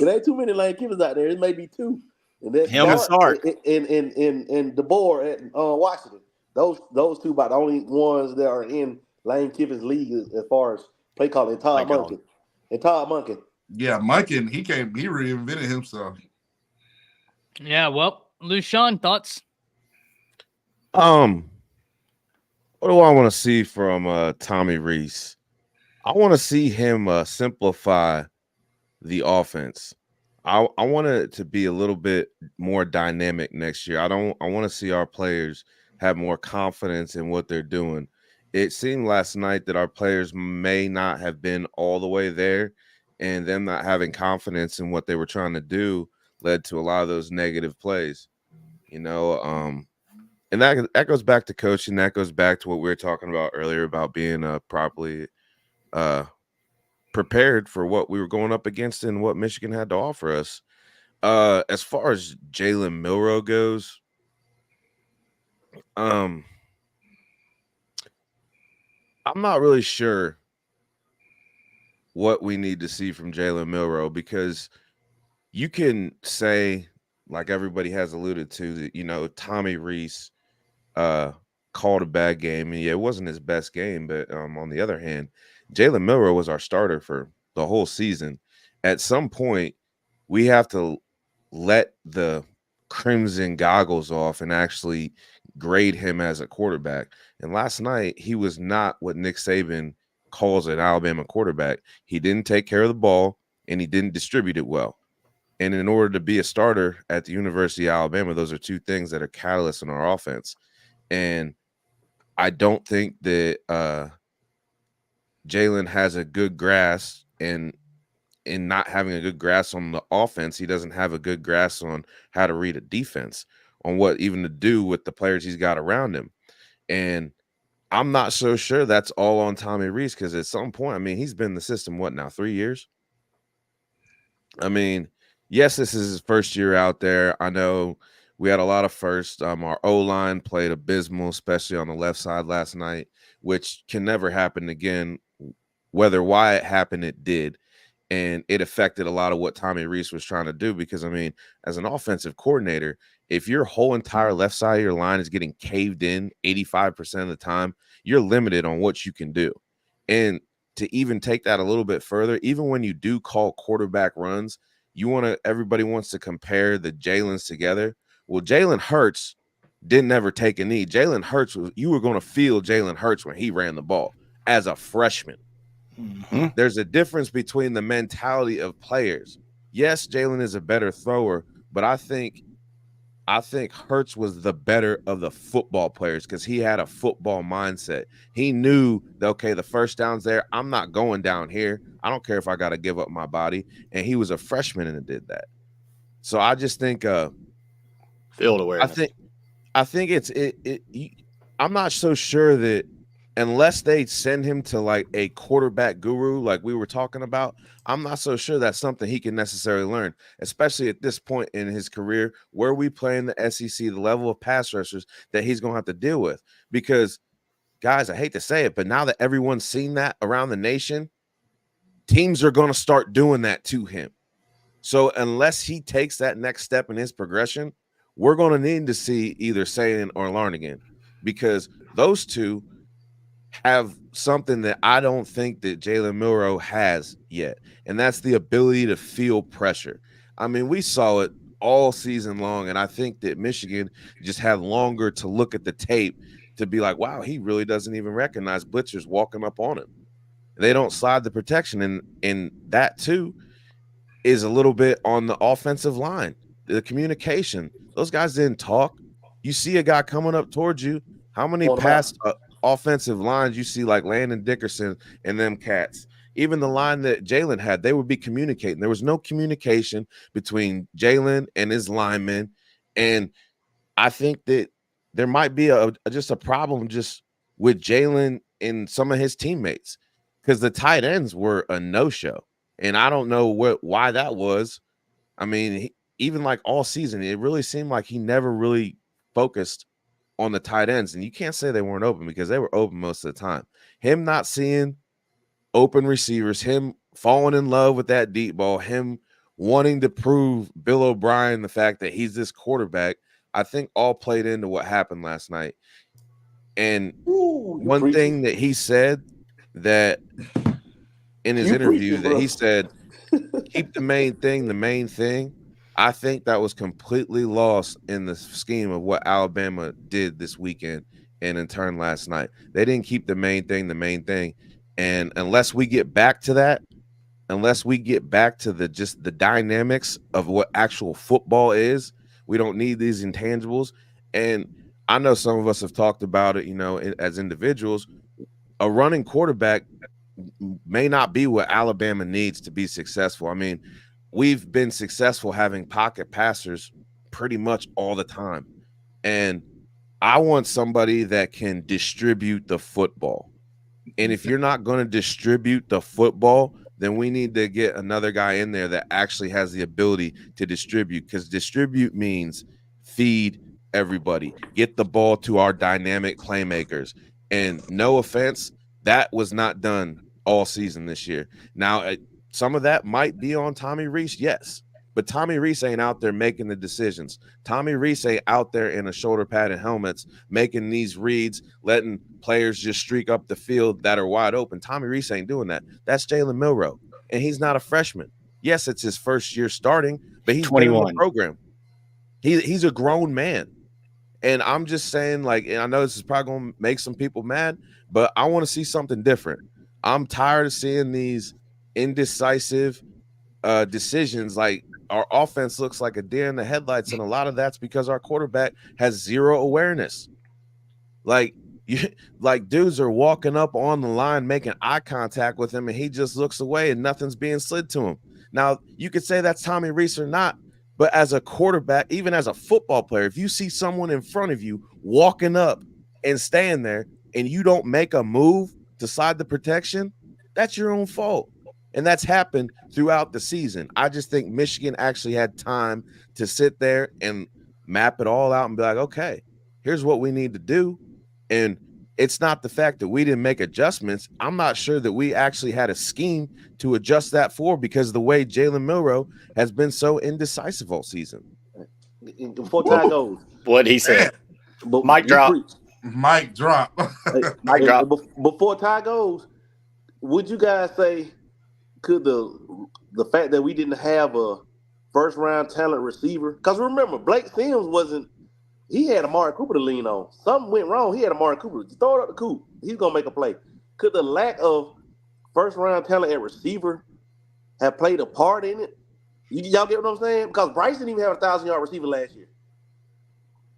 It ain't too many Lane Kiffins out there. It may be two. And that's Him and Sark. and DeBoer at Washington. Those two about the only ones that are in Lane Kiffin's league as far as play calling. Todd Monken. Yeah, Monken, he reinvented himself. Yeah, well, Lushawn, thoughts? What do I want to see from Tommy Reese? I want to see him simplify the offense. I want it to be a little bit more dynamic next year. I want to see our players have more confidence in what they're doing. It seemed last night that our players may not have been all the way there, and them not having confidence in what they were trying to do led to a lot of those negative plays. You know, and that goes back to coaching. That goes back to what we were talking about earlier about being properly prepared for what we were going up against and what Michigan had to offer us. As far as Jalen Milroe goes, I'm not really sure what we need to see from Jalen Milroe, because you can say, like everybody has alluded to, that, you know, Tommy Reese called a bad game, and yeah, it wasn't his best game, but on the other hand, Jalen Milroe was our starter for the whole season. At some point, we have to let the crimson goggles off and actually grade him as a quarterback. And last night, he was not what Nick Saban calls an Alabama quarterback. He didn't take care of the ball, and he didn't distribute it well. And in order to be a starter at the University of Alabama, those are two things that are catalysts in our offense. And I don't think that Jalen has a good grasp, and in not having a good grasp on the offense, he doesn't have a good grasp on how to read a defense, on what even to do with the players he's got around him. And I'm not so sure that's all on Tommy Reese, because at some point, I mean, he's been in the system, what now, 3 years? I mean, yes, this is his first year out there. I know we had a lot of firsts. Our O-line played abysmal, especially on the left side last night, which can never happen again. Whether why it happened, it did. And it affected a lot of what Tommy Reese was trying to do, because, I mean, as an offensive coordinator, if your whole entire left side of your line is getting caved in 85% of the time, you're limited on what you can do. And to even take that a little bit further, even when you do call quarterback runs, everybody wants to compare the Jalen's together. Well, Jalen Hurts didn't ever take a knee. Jalen Hurts you were going to feel Jalen Hurts when he ran the ball as a freshman. Mm-hmm. There's a difference between the mentality of players. Yes, Jalen is a better thrower, but I think Hurts was the better of the football players, because he had a football mindset. He knew that, okay, the first down's there. I'm not going down here. I don't care if I got to give up my body. And he was a freshman and did that. So I just think field awareness. I think I'm not so sure that unless they send him to like a quarterback guru like we were talking about, I'm not so sure that's something he can necessarily learn, especially at this point in his career where we play in the SEC, the level of pass rushers that he's going to have to deal with. Because, guys, I hate to say it, but now that everyone's seen that around the nation, teams are going to start doing that to him. So unless he takes that next step in his progression, we're going to need to see either Saban or Larnigan, because those two have something that I don't think that Jalen Milroe has yet, and that's the ability to feel pressure. I mean, we saw it all season long, and I think that Michigan just had longer to look at the tape to be like, wow, he really doesn't even recognize blitzers walking up on him. They don't slide the protection, and that too is a little bit on the offensive line. The communication, those guys didn't talk. You see a guy coming up towards you. How many past offensive lines you see, like Landon Dickerson and them cats? Even the line that Jalen had, they would be communicating. There was no communication between Jalen and his linemen. And I think that there might be just a problem just with Jalen and some of his teammates, because the tight ends were a no-show. And I don't know why that was. I mean, even like all season, it really seemed like he never really focused on the tight ends. And you can't say they weren't open, because they were open most of the time. Him not seeing open receivers, him falling in love with that deep ball, him wanting to prove Bill O'Brien the fact that he's this quarterback, I think all played into what happened last night. And one thing that he said that in his interview that he said, keep the main thing the main thing. I think that was completely lost in the scheme of what Alabama did this weekend and in turn last night. They didn't keep the main thing the main thing. And unless we get back to that, unless we get back to the dynamics of what actual football is, we don't need these intangibles. And I know some of us have talked about it, you know, as individuals. A running quarterback may not be what Alabama needs to be successful. I mean, we've been successful having pocket passers pretty much all the time. And I want somebody that can distribute the football. And if you're not going to distribute the football, then we need to get another guy in there that actually has the ability to distribute, because distribute means feed everybody, get the ball to our dynamic playmakers. And no offense, that was not done all season this year. Now, some of that might be on Tommy Reese, yes, but Tommy Reese ain't out there making the decisions. Tommy Reese ain't out there in a shoulder pad and helmets making these reads, letting players just streak up the field that are wide open. Tommy Reese ain't doing that. That's Jalen Milroe, and he's not a freshman. Yes, it's his first year starting, but he's 21. Been in the program. He's a grown man. And I'm just saying, like, and I know this is probably going to make some people mad, but I want to see something different. I'm tired of seeing these indecisive decisions. Like, our offense looks like a deer in the headlights, and a lot of that's because our quarterback has zero awareness. Like dudes are walking up on the line, making eye contact with him, and he just looks away and nothing's being slid to him. Now, you could say that's Tommy Reese or not, but as a quarterback, even as a football player, if you see someone in front of you walking up and staying there and you don't make a move to slide the protection, that's your own fault. And that's happened throughout the season. I just think Michigan actually had time to sit there and map it all out and be like, okay, here's what we need to do. And it's not the fact that we didn't make adjustments. I'm not sure that we actually had a scheme to adjust that for, because the way Jalen Milroe has been so indecisive all season. Before Ty goes, what he said. Mic drop. Mic drop. Mic drop. Before Ty goes, would you guys say, could the fact that we didn't have a first round talent receiver, because remember, Blake Sims he had Amari Cooper to lean on. Something went wrong. He had Amari Cooper. Just throw it up the coop. He's going to make a play. Could the lack of first-round talent at receiver have played a part in it? Y'all get what I'm saying? Because Bryce didn't even have a 1,000-yard receiver last year.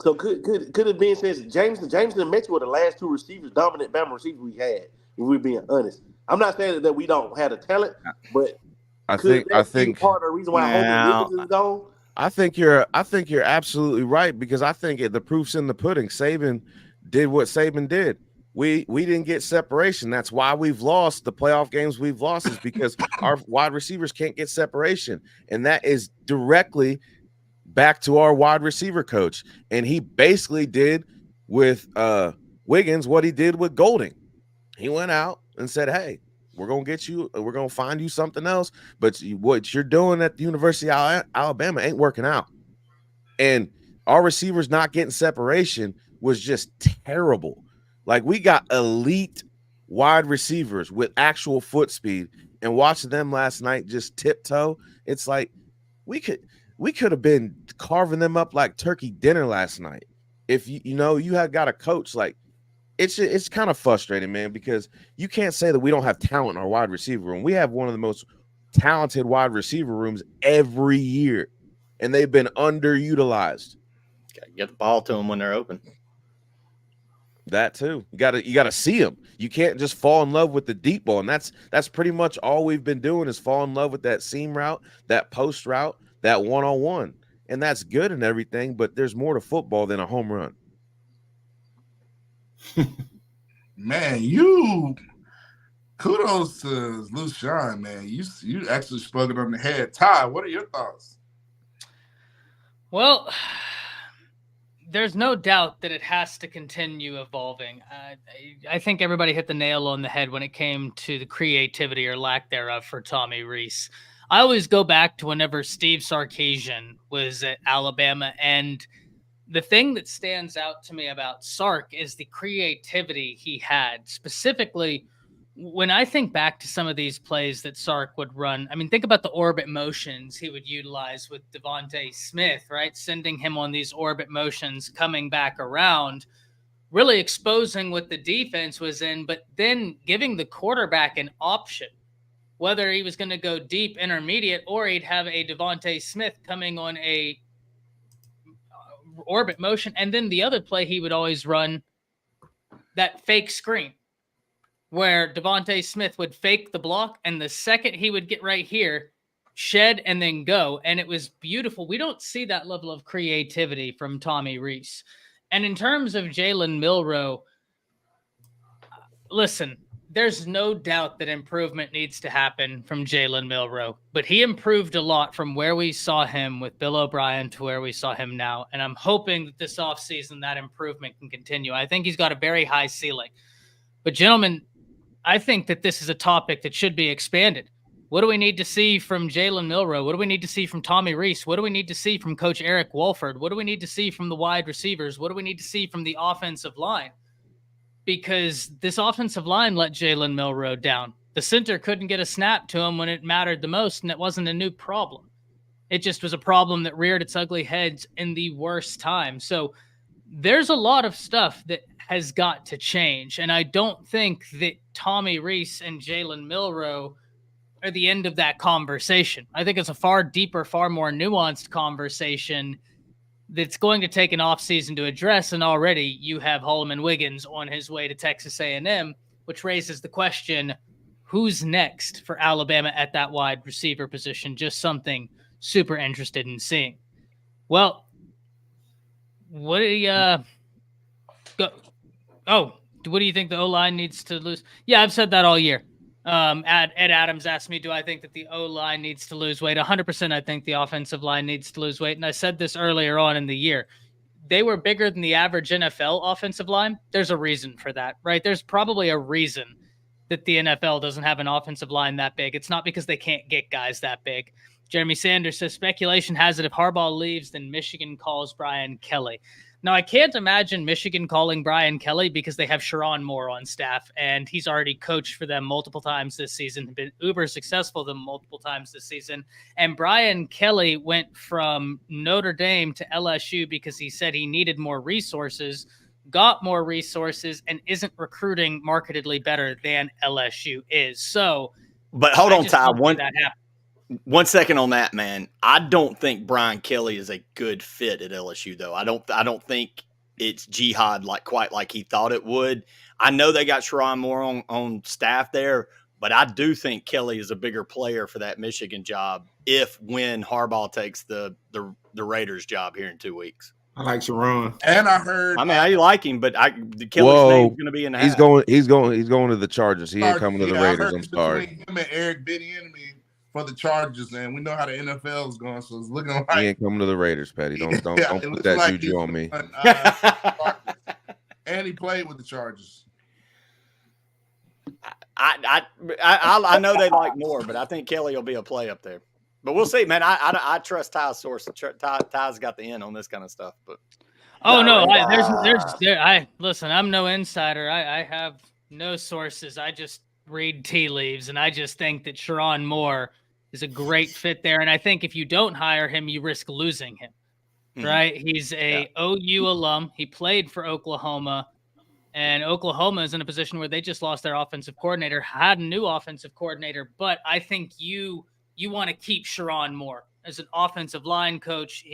So could it be since Jameson and Mitchell were the last two receivers, dominant Bama receivers we had, if we're being honest? I'm not saying that we don't have the talent, but I think part of the reason why Holden Williams is gone. I think you're absolutely right, because I think the proof's in the pudding. Saban did what Saban did. We didn't get separation. That's why we've lost the playoff games we've lost, is because our wide receivers can't get separation. And that is directly back to our wide receiver coach. And he basically did with Wiggins what he did with Golding. He went out and said, hey, we're going to get you, we're going to find you something else. But what you're doing at the University of Alabama ain't working out. And our receivers not getting separation was just terrible. Like, we got elite wide receivers with actual foot speed, and watching them last night just tiptoe. It's like we could have been carving them up like turkey dinner last night. If you had got a coach like. It's kind of frustrating, man, because you can't say that we don't have talent in our wide receiver room. We have one of the most talented wide receiver rooms every year, and they've been underutilized. Gotta get the ball to them when they're open. That too. You gotta see them. You can't just fall in love with the deep ball, and that's pretty much all we've been doing is fall in love with that seam route, that post route, that one-on-one, and that's good and everything. But there's more to football than a home run. Man, kudos to Lucian, man. You actually spoke it on the head. Ty, what are your thoughts? Well, there's no doubt that it has to continue evolving. I think everybody hit the nail on the head when it came to the creativity or lack thereof for Tommy Reese. I always go back to whenever Steve Sarkisian was at Alabama, and the thing that stands out to me about Sark is the creativity he had. Specifically, when I think back to some of these plays that Sark would run, I mean, think about the orbit motions he would utilize with Devontae Smith, right? Sending him on these orbit motions, coming back around, really exposing what the defense was in, but then giving the quarterback an option, whether he was going to go deep, intermediate, or he'd have a Devontae Smith coming on a orbit motion. And then the other play he would always run, that fake screen, where Devontae Smith would fake the block, and the second he would get right here, shed and then go. And it was beautiful. We don't see that level of creativity from Tommy Reese. And in terms of Jalen Milroe, listen, there's no doubt that improvement needs to happen from Jalen Milroe, but he improved a lot from where we saw him with Bill O'Brien to where we saw him now. And I'm hoping that this offseason that improvement can continue. I think he's got a very high ceiling. But gentlemen, I think that this is a topic that should be expanded. What do we need to see from Jalen Milroe? What do we need to see from Tommy Reese? What do we need to see from Coach Eric Wolford? What do we need to see from the wide receivers? What do we need to see from the offensive line? Because this offensive line let Jalen Milroe down. The center couldn't get a snap to him when it mattered the most, and it wasn't a new problem. It just was a problem that reared its ugly heads in the worst time. So there's a lot of stuff that has got to change, and I don't think that Tommy Reese and Jalen Milroe are the end of that conversation. I think it's a far deeper, far more nuanced conversation that's going to take an offseason to address, and already you have Holloman Wiggins on his way to Texas A&M, which raises the question, who's next for Alabama at that wide receiver position? Just something super interested in seeing. Well, what do you what do you think the O-line needs to lose? Yeah, I've said that all year. Ed Adams asked me, do I think that the O-line needs to lose weight? 100% I think the offensive line needs to lose weight. And I said this earlier on in the year. They were bigger than the average NFL offensive line. There's a reason for that, right? There's probably a reason that the NFL doesn't have an offensive line that big. It's not because they can't get guys that big. Jeremy Sanders says, speculation has it if Harbaugh leaves, then Michigan calls Brian Kelly. Now, I can't imagine Michigan calling Brian Kelly because they have Sharon Moore on staff, and he's already coached for them multiple times this season, been uber successful them multiple times this season. And Brian Kelly went from Notre Dame to LSU because he said he needed more resources, got more resources, and isn't recruiting markedly better than LSU is. So, but hold on, Ty. One second on that, man. I don't think Brian Kelly is a good fit at LSU, though. I don't think it's jihad quite like he thought it would. I know they got Sharon Moore on staff there, but I do think Kelly is a bigger player for that Michigan job when Harbaugh takes the Raiders job here in 2 weeks. I like Sharon. And I heard. I mean, I like him, but Kelly's name's going to be in the He's hat. He's going to the Chargers. He ain't coming to the Raiders. I'm sorry. Him and Eric Bieniemy for the Chargers, and we know how the NFL is going, so it's looking like he ain't coming to the Raiders, Petty. Don't put that like juju on me. And he played with the Chargers. I know they like Moore, but I think Kelly will be a play up there. But we'll see, man. I trust Ty's source. Ty's got the in on this kind of stuff. But listen, I'm no insider. I have No sources. I just read tea leaves, and I just think that Sherrone Moore is a great fit there. And I think if you don't hire him, you risk losing him, right? He's a OU alum. He played for Oklahoma, and Oklahoma is in a position where they just lost their offensive coordinator, had a new offensive coordinator. But I think you want to keep Sherrone Moore as an offensive line coach.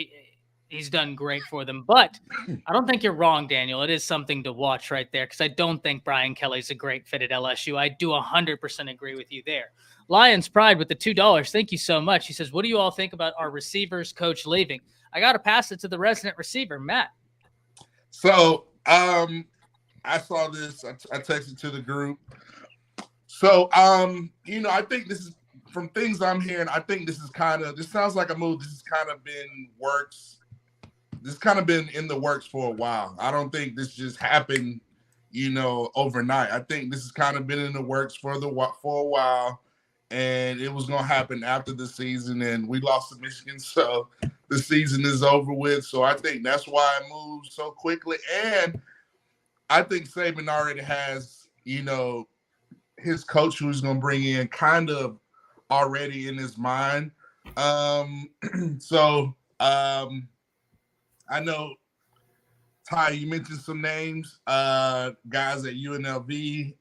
He's done great for them. But I don't think you're wrong, Daniel. It is something to watch right there because I don't think Brian Kelly's a great fit at LSU. I do 100% agree with you there. Lions Pride with the $2. Thank you so much. He says, what do you all think about our receivers coach leaving? I got to pass it to the resident receiver, Matt. So I saw this. I texted to the group. So, I think this is, from things I'm hearing, I think this sounds like a move. This has kind of been in the works for a while. I don't think this just happened, overnight. I think this has kind of been in the works for a while, and it was going to happen after the season, and we lost to Michigan, so the season is over with. So I think that's why it moved so quickly, and I think Saban already has, his coach who's going to bring in kind of already in his mind. I know, Ty, you mentioned some names, guys at UNLV.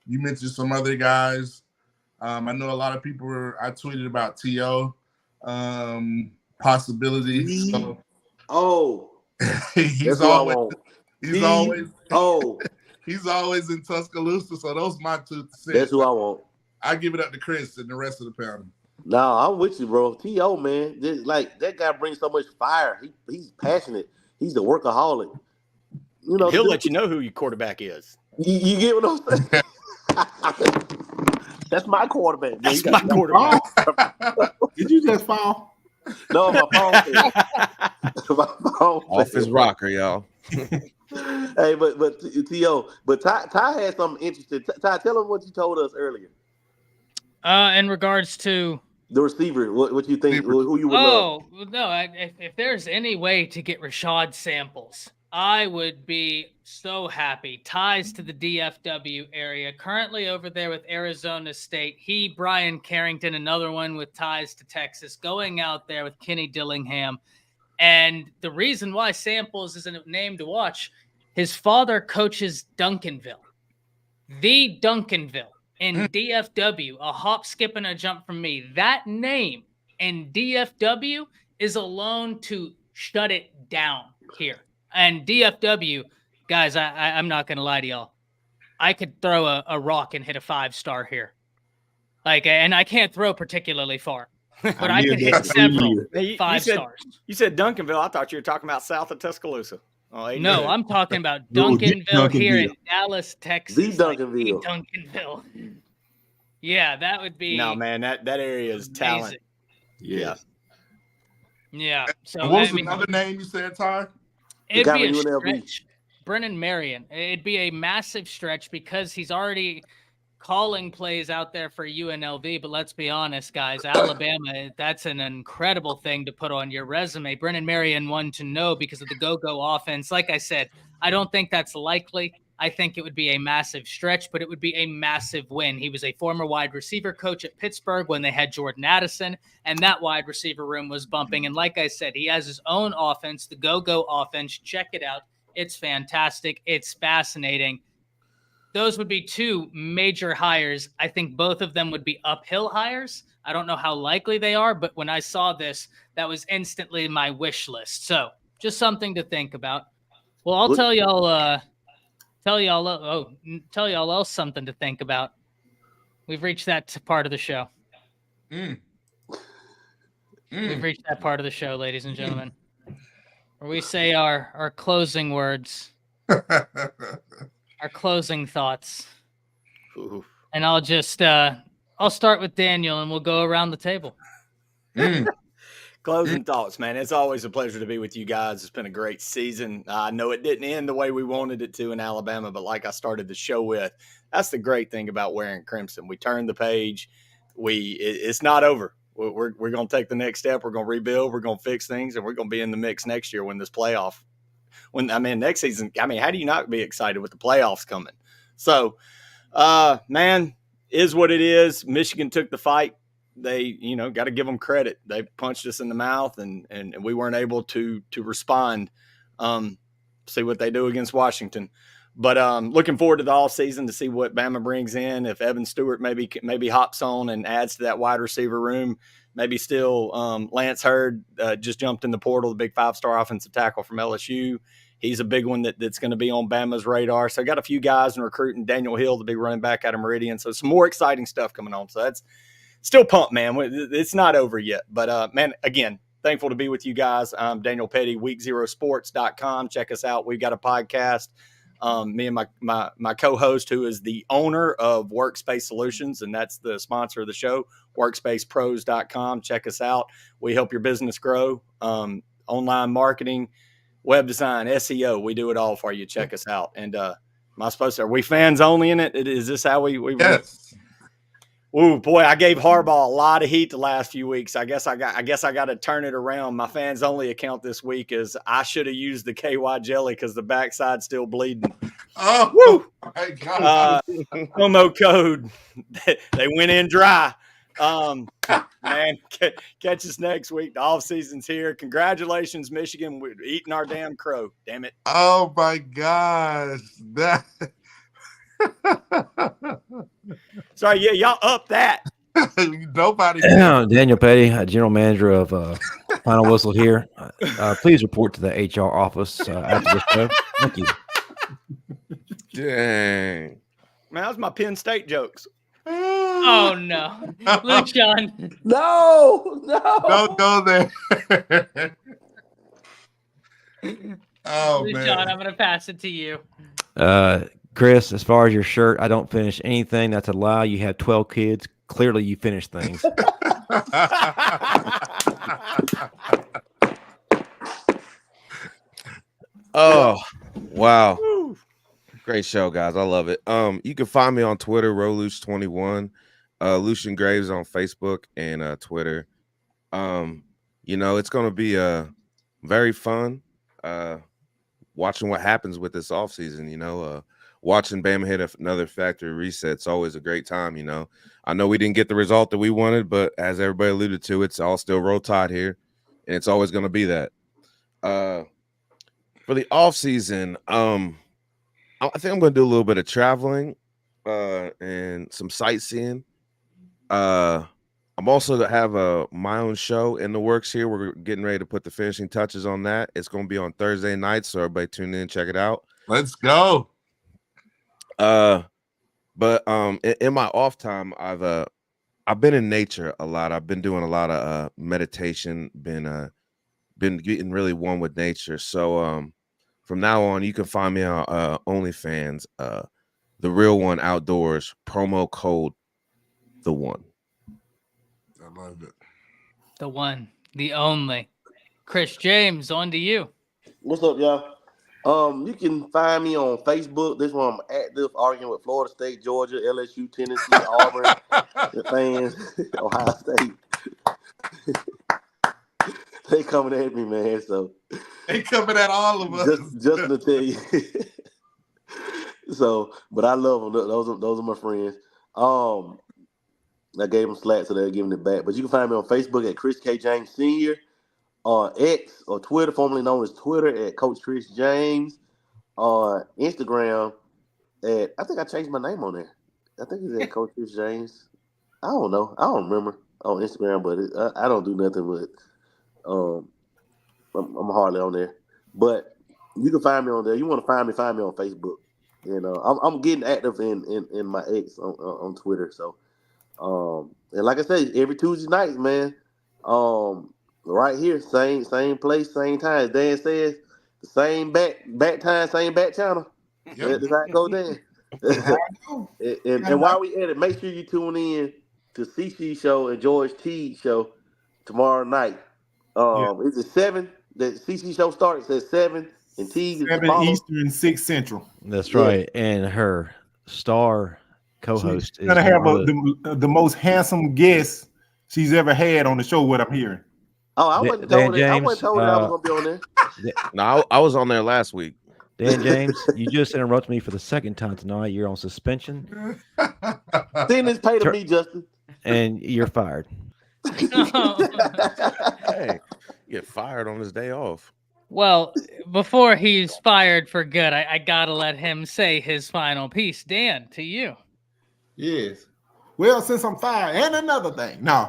You mentioned some other guys. I know a lot of people I tweeted about T.O. Possibility. So, he's always in Tuscaloosa. So those are my 2 cents. That's who I want. I give it up to Chris and the rest of the panel. No, I'm with you, bro. T.O., man, that guy brings so much fire. He's passionate. He's a workaholic. He'll let you know who your quarterback is. You get what I'm saying? That's my quarterback. That's my quarterback. Did you just fall? No, my phone. Off his rocker, y'all. Hey, but T.O., but Ty had something interesting. Ty, tell him what you told us earlier. In regards to the receiver, what you think? Who you would love? No! If there's any way to get Rashad Samples, I would be so happy. Ties to the DFW area, currently over there with Arizona State. Brian Carrington, another one with ties to Texas, going out there with Kenny Dillingham. And the reason why Samples is a name to watch, his father coaches Duncanville. The Duncanville. In DFW, a hop, skip, and a jump from me. That name in DFW is alone to shut it down here. And DFW, guys, I'm not going to lie to y'all. I could throw a rock and hit a 5-star here. And I can't throw particularly far. But I could hit several 5 stars. You said Duncanville. I thought you were talking about south of Tuscaloosa. No, I'm talking about Duncanville here in Dallas, Texas. The Duncanville. Duncanville. Yeah, that would be. No, man, that area is talent. Yeah. Yeah. So what was another name you said, Ty? It'd be a stretch. Brennan Marion. It'd be a massive stretch because he's already calling plays out there for UNLV. But let's be honest, guys, Alabama, that's an incredible thing to put on your resume. Brennan Marion, one to know because of the go-go offense. Like I said, I don't think that's likely. I think it would be a massive stretch, but it would be a massive win. He was a former wide receiver coach at Pittsburgh when they had Jordan Addison, and that wide receiver room was bumping. And like I said, he has his own offense, the go-go offense. Check it out. It's fantastic. It's fascinating. Those would be 2 major hires. I think both of them would be uphill hires. I don't know how likely they are, but when I saw this, that was instantly my wish list. So just something to think about. Well, I'll tell y'all else something to think about. We've reached that part of the show. We've reached that part of the show, ladies and gentlemen, where we say our closing words. Our closing thoughts. Ooh. And I'll just I'll start with Daniel and we'll go around the table. Closing thoughts, man. It's always a pleasure to be with you guys. It's been a great season. I know it didn't end the way we wanted it to in Alabama, but like I started the show with, that's the great thing about wearing crimson. We turned the page. It's not over. We're going to take the next step. We're going to rebuild. We're going to fix things, and we're going to be in the mix next year when this playoff. Next season, how do you not be excited with the playoffs coming? So, man, is what it is. Michigan took the fight. They, got to give them credit. They punched us in the mouth, and we weren't able to respond. See what they do against Washington. But looking forward to the offseason to see what Bama brings in. If Evan Stewart maybe hops on and adds to that wide receiver room, maybe still Lance Hurd just jumped in the portal, the big 5-star offensive tackle from LSU. He's a big one that's going to be on Bama's radar. So I got a few guys in recruiting. Daniel Hill, the big running back out of Meridian. So some more exciting stuff coming on. So that's still pumped, man. It's not over yet. But, man, again, thankful to be with you guys. I'm Daniel Petty, weekzerosports.com. Check us out. We've got a podcast. Me and my co-host, who is the owner of Workspace Solutions, and that's the sponsor of the show, workspacepros.com. Check us out. We help your business grow. Online marketing, web design, SEO. We do it all for you. Check us out. And am I supposed to? Are we fans only in it? Is this how we Yes. Oh boy, I gave Harbaugh a lot of heat the last few weeks. I guess I got to turn it around. My fans only account this week is I should have used the KY jelly because the backside's still bleeding. Oh, woo! My God. Promo code. They went in dry. Man, catch us next week. The off season's here. Congratulations, Michigan. We're eating our damn crow. Damn it. Oh my gosh. That. Sorry, yeah, y'all up that. Nobody. Daniel Petty, General Manager of Final Whistle here. Please report to the HR office after this show. Thank you. Dang. Man, that was my Penn State jokes. Oh no, Lucian. No. Don't go there. Oh Lucian, man. I'm gonna pass it to you. Chris, as far as your shirt, I don't finish anything. That's a lie. You have 12 kids. Clearly, you finish things. Oh, wow. Great show, guys. I love it. You can find me on Twitter, Roluce21, Lucian Graves on Facebook and Twitter. It's gonna be very fun watching what happens with this offseason, watching Bama hit another factory reset. It's always a great time, I know we didn't get the result that we wanted, but as everybody alluded to, it's all still roll tide here, and it's always gonna be that. For the offseason, I think I'm going to do a little bit of traveling and some sightseeing. I'm also going to have my own show in the works here. We're getting ready to put the finishing touches on that. It's going to be on Thursday night, so everybody tune in and check it out. Let's go. But in my off time, I've been in nature a lot. I've been doing a lot of meditation, been getting really one with nature. So from now on, you can find me on OnlyFans, The Real One Outdoors, promo code The One. I love it. The one, the only. Chris James, on to you. What's up, y'all? You can find me on Facebook. This one I'm active, arguing with Florida State, Georgia, LSU, Tennessee, Auburn, the fans, Ohio State. They coming at me, man. So They coming at all of us. just to tell you. So, but I love them. Those are my friends. I gave them slack, so they're giving it back. But you can find me on Facebook at Chris K. James Sr., on X or Twitter, formerly known as Twitter, at Coach Chris James, on Instagram at, I think I changed my name on there. I think it's at Coach Chris James. I don't know. I don't remember on Instagram, but I don't do nothing with. I'm hardly on there, but you can find me on there. You want to find me on Facebook. I'm getting active in my X on Twitter. So, and like I said, every Tuesday night, man, right here, same place, same time. As Dan says, the same back time, same back channel. Yep. That's how it goes down. and while we at it, make sure you tune in to CC Show and George T Show tomorrow night. Is it 7? The CC Show starts at 7 and T 7 Eastern, 6 Central. That's right. And her star co-host is gonna have the most handsome guest she's ever had on the show. What I'm hearing. Oh, I wasn't told that I was gonna be on there. No, I was on there last week. Dan James, you just interrupted me for the second time tonight. You're on suspension, Send this pay to me, Justin. and you're fired. Hey, get fired on his day off. Well, before he's fired for good, I gotta let him say his final piece. Dan, to you. Yes. Well, since I'm fired, and another thing. No.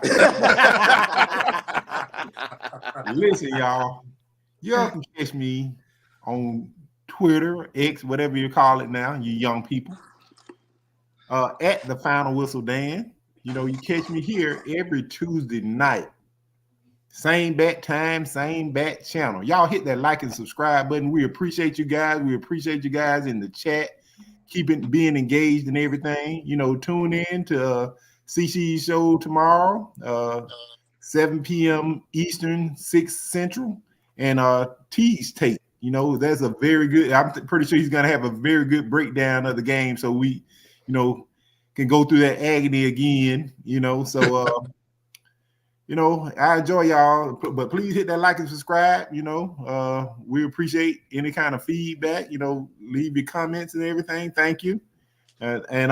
Listen, y'all. Y'all can catch me on Twitter, X, whatever you call it now, you young people. At the Final Whistle Dan. You know, you catch me here every Tuesday night. Same bat time, same bat channel. Y'all hit that like and subscribe button. We appreciate you guys. We appreciate you guys in the chat. Being engaged and everything. You know, tune in to CC's show tomorrow, 7 p.m. Eastern, 6 Central, and T's tape. You know, that's a very good. I'm pretty sure he's gonna have a very good breakdown of the game, so we, you know, can go through that agony again. You know, so you know, I enjoy y'all, but please hit that like and subscribe. You know, we appreciate any kind of feedback. You know, leave your comments and everything. Thank you. And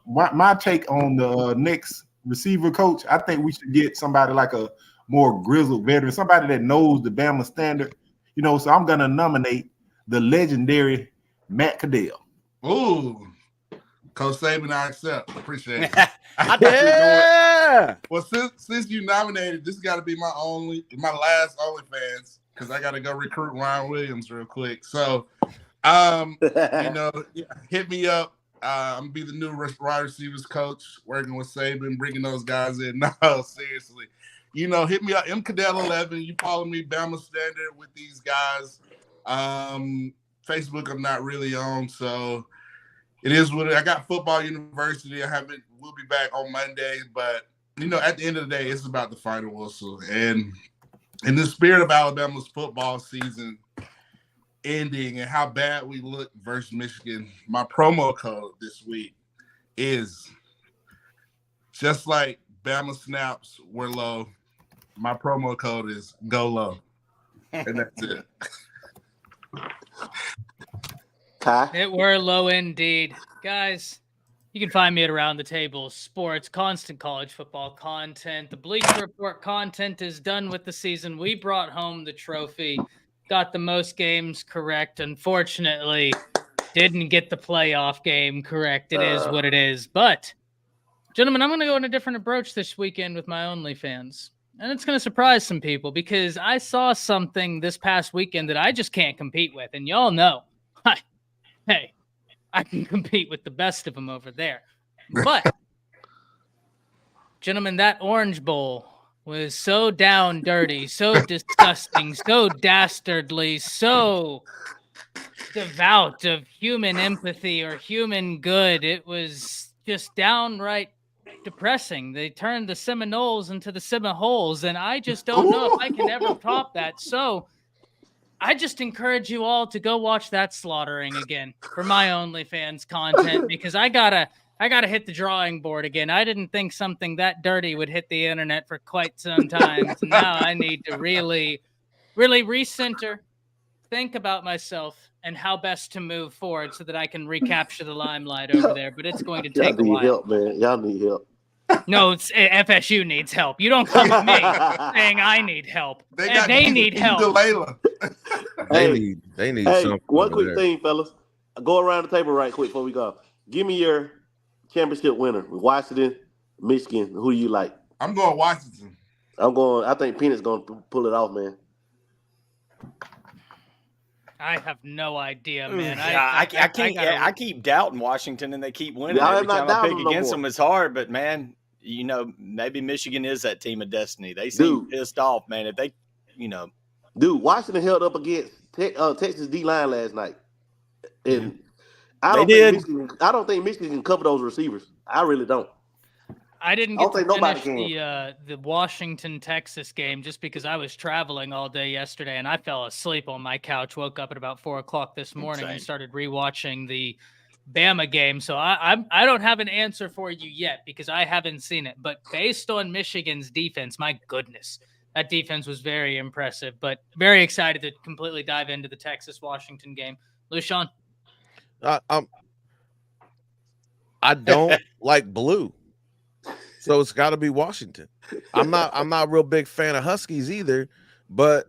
my take on the next receiver coach, I think we should get somebody like a more grizzled veteran, somebody that knows the Bama standard. You know, so I'm gonna nominate the legendary Matt Caddell. Ooh, Coach Saban, I accept. Appreciate it. Yeah. Well, since you nominated, this got to be my last OnlyFans because I got to go recruit Ryan Williams real quick. So, you know, hit me up. I'm gonna be the new wide receivers coach, working with Saban, bringing those guys in. No, seriously, you know, hit me up. MCadell11. You follow me, Bama Standard, with these guys. Facebook, I'm not really on, so. It is what I got. Football University. We'll be back on Monday, but you know, at the end of the day, it's about the final whistle. And in the spirit of Alabama's football season ending and how bad we look versus Michigan, my promo code this week is just like Bama snaps were low. My promo code is go low, and that's it. It were low indeed. Guys, you can find me at Around the Table Sports, constant college football content. The Bleacher Report content is done with the season. We brought home the trophy, got the most games correct. Unfortunately, didn't get the playoff game correct. It is what it is. But, gentlemen, I'm going to go on a different approach this weekend with my OnlyFans. And it's going to surprise some people because I saw something this past weekend that I just can't compete with. And y'all know. Hey, I can compete with the best of them over there. But, gentlemen, that Orange Bowl was so down dirty, so disgusting, so dastardly, so devout of human empathy or human good. It was just downright depressing. They turned the Seminoles into the Seminoles, and I just don't know if I can ever top that. So, I just encourage you all to go watch that slaughtering again for my OnlyFans content because I gotta hit the drawing board again. I didn't think something that dirty would hit the internet for quite some time. So now I need to really, really recenter, think about myself and how best to move forward so that I can recapture the limelight over there. But it's going to take a while. Help, man. Y'all need help. No, it's FSU needs help. You don't come to me saying I need help. They need help. They need something. One quick thing, fellas. Go around the table right quick before we go. Give me your championship winner. Washington, Michigan. Who do you like? I'm going Washington. I think Peanut's going to pull it off, man. I have no idea, man. I keep doubting Washington, and they keep winning. Every time I pick against them, it's hard. But man, you know, maybe Michigan is that team of destiny. They seem pissed off, man. If they, you know, Washington held up against Texas D line last night, and I don't think Michigan can cover those receivers. I really don't. I didn't get to finish the Washington-Texas game just because I was traveling all day yesterday and I fell asleep on my couch, woke up at about 4 o'clock this morning and started rewatching the Bama game. So I don't have an answer for you yet because I haven't seen it. But based on Michigan's defense, my goodness, that defense was very impressive. But very excited to completely dive into the Texas-Washington game. Lushawn? I don't like blue, so it's got to be Washington. I'm not a real big fan of Huskies either, but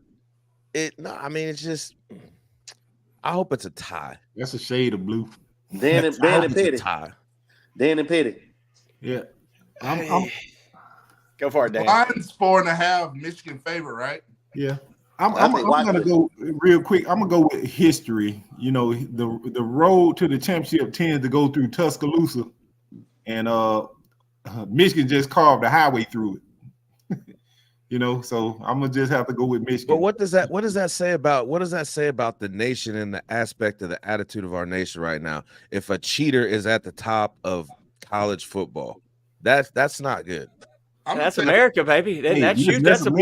it's just. I hope it's a tie. That's a shade of blue. Dan and Petty. Tie. Dan and Petty. Yeah. Go for it, Dan. Lions 4.5, Michigan favorite, right? Yeah. I'm gonna go real quick. I'm gonna go with history. You know, the road to the championship tends to go through Tuscaloosa, and Michigan just carved a highway through it. You know, so I'm gonna just have to go with Michigan. But what does that say about the nation and the aspect of the attitude of our nation right now? If a cheater is at the top of college football, that's not good. That's America, baby. That's you. That's That's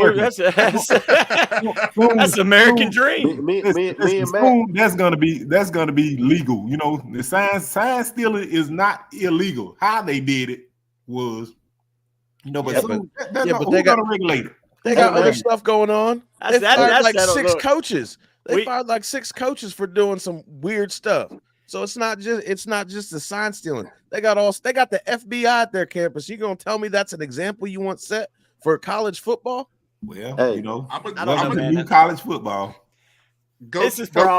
American dream. That's gonna be legal. You know, the sign stealing is not illegal. How they did it was, you know, but who's gonna regulate it? They got other stuff going on. They fired like six coaches. They fired like 6 coaches for doing some weird stuff. So it's not just the sign stealing. They got the FBI at their campus. You gonna tell me that's an example you want set for college football? Well, you know, I don't know, man. Do college football. This is for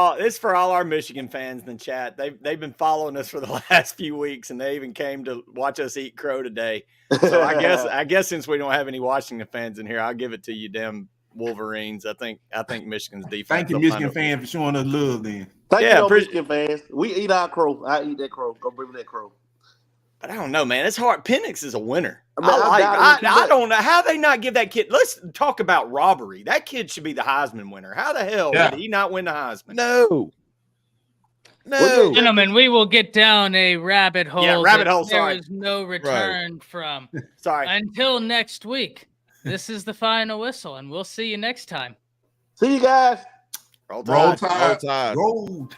all our Michigan fans in the chat. They've been following us for the last few weeks, and they even came to watch us eat crow today. So I guess since we don't have any Washington fans in here, I'll give it to you, damn Wolverines. I think Michigan's defense. Thank you, Michigan fans, for showing us love. Then thank you, Michigan fans. We eat our crow. I eat that crow. Go bring me that crow. But I don't know, man. It's hard. Penix is a winner. I don't know how they not give that kid. Let's talk about robbery. That kid should be the Heisman winner. How the hell did he not win the Heisman? No. Gentlemen, we will get down a rabbit hole. Yeah, rabbit hole. There is no return from. Sorry. Until next week. This is the final whistle, and we'll see you next time. See you guys. Roll Tide. Roll.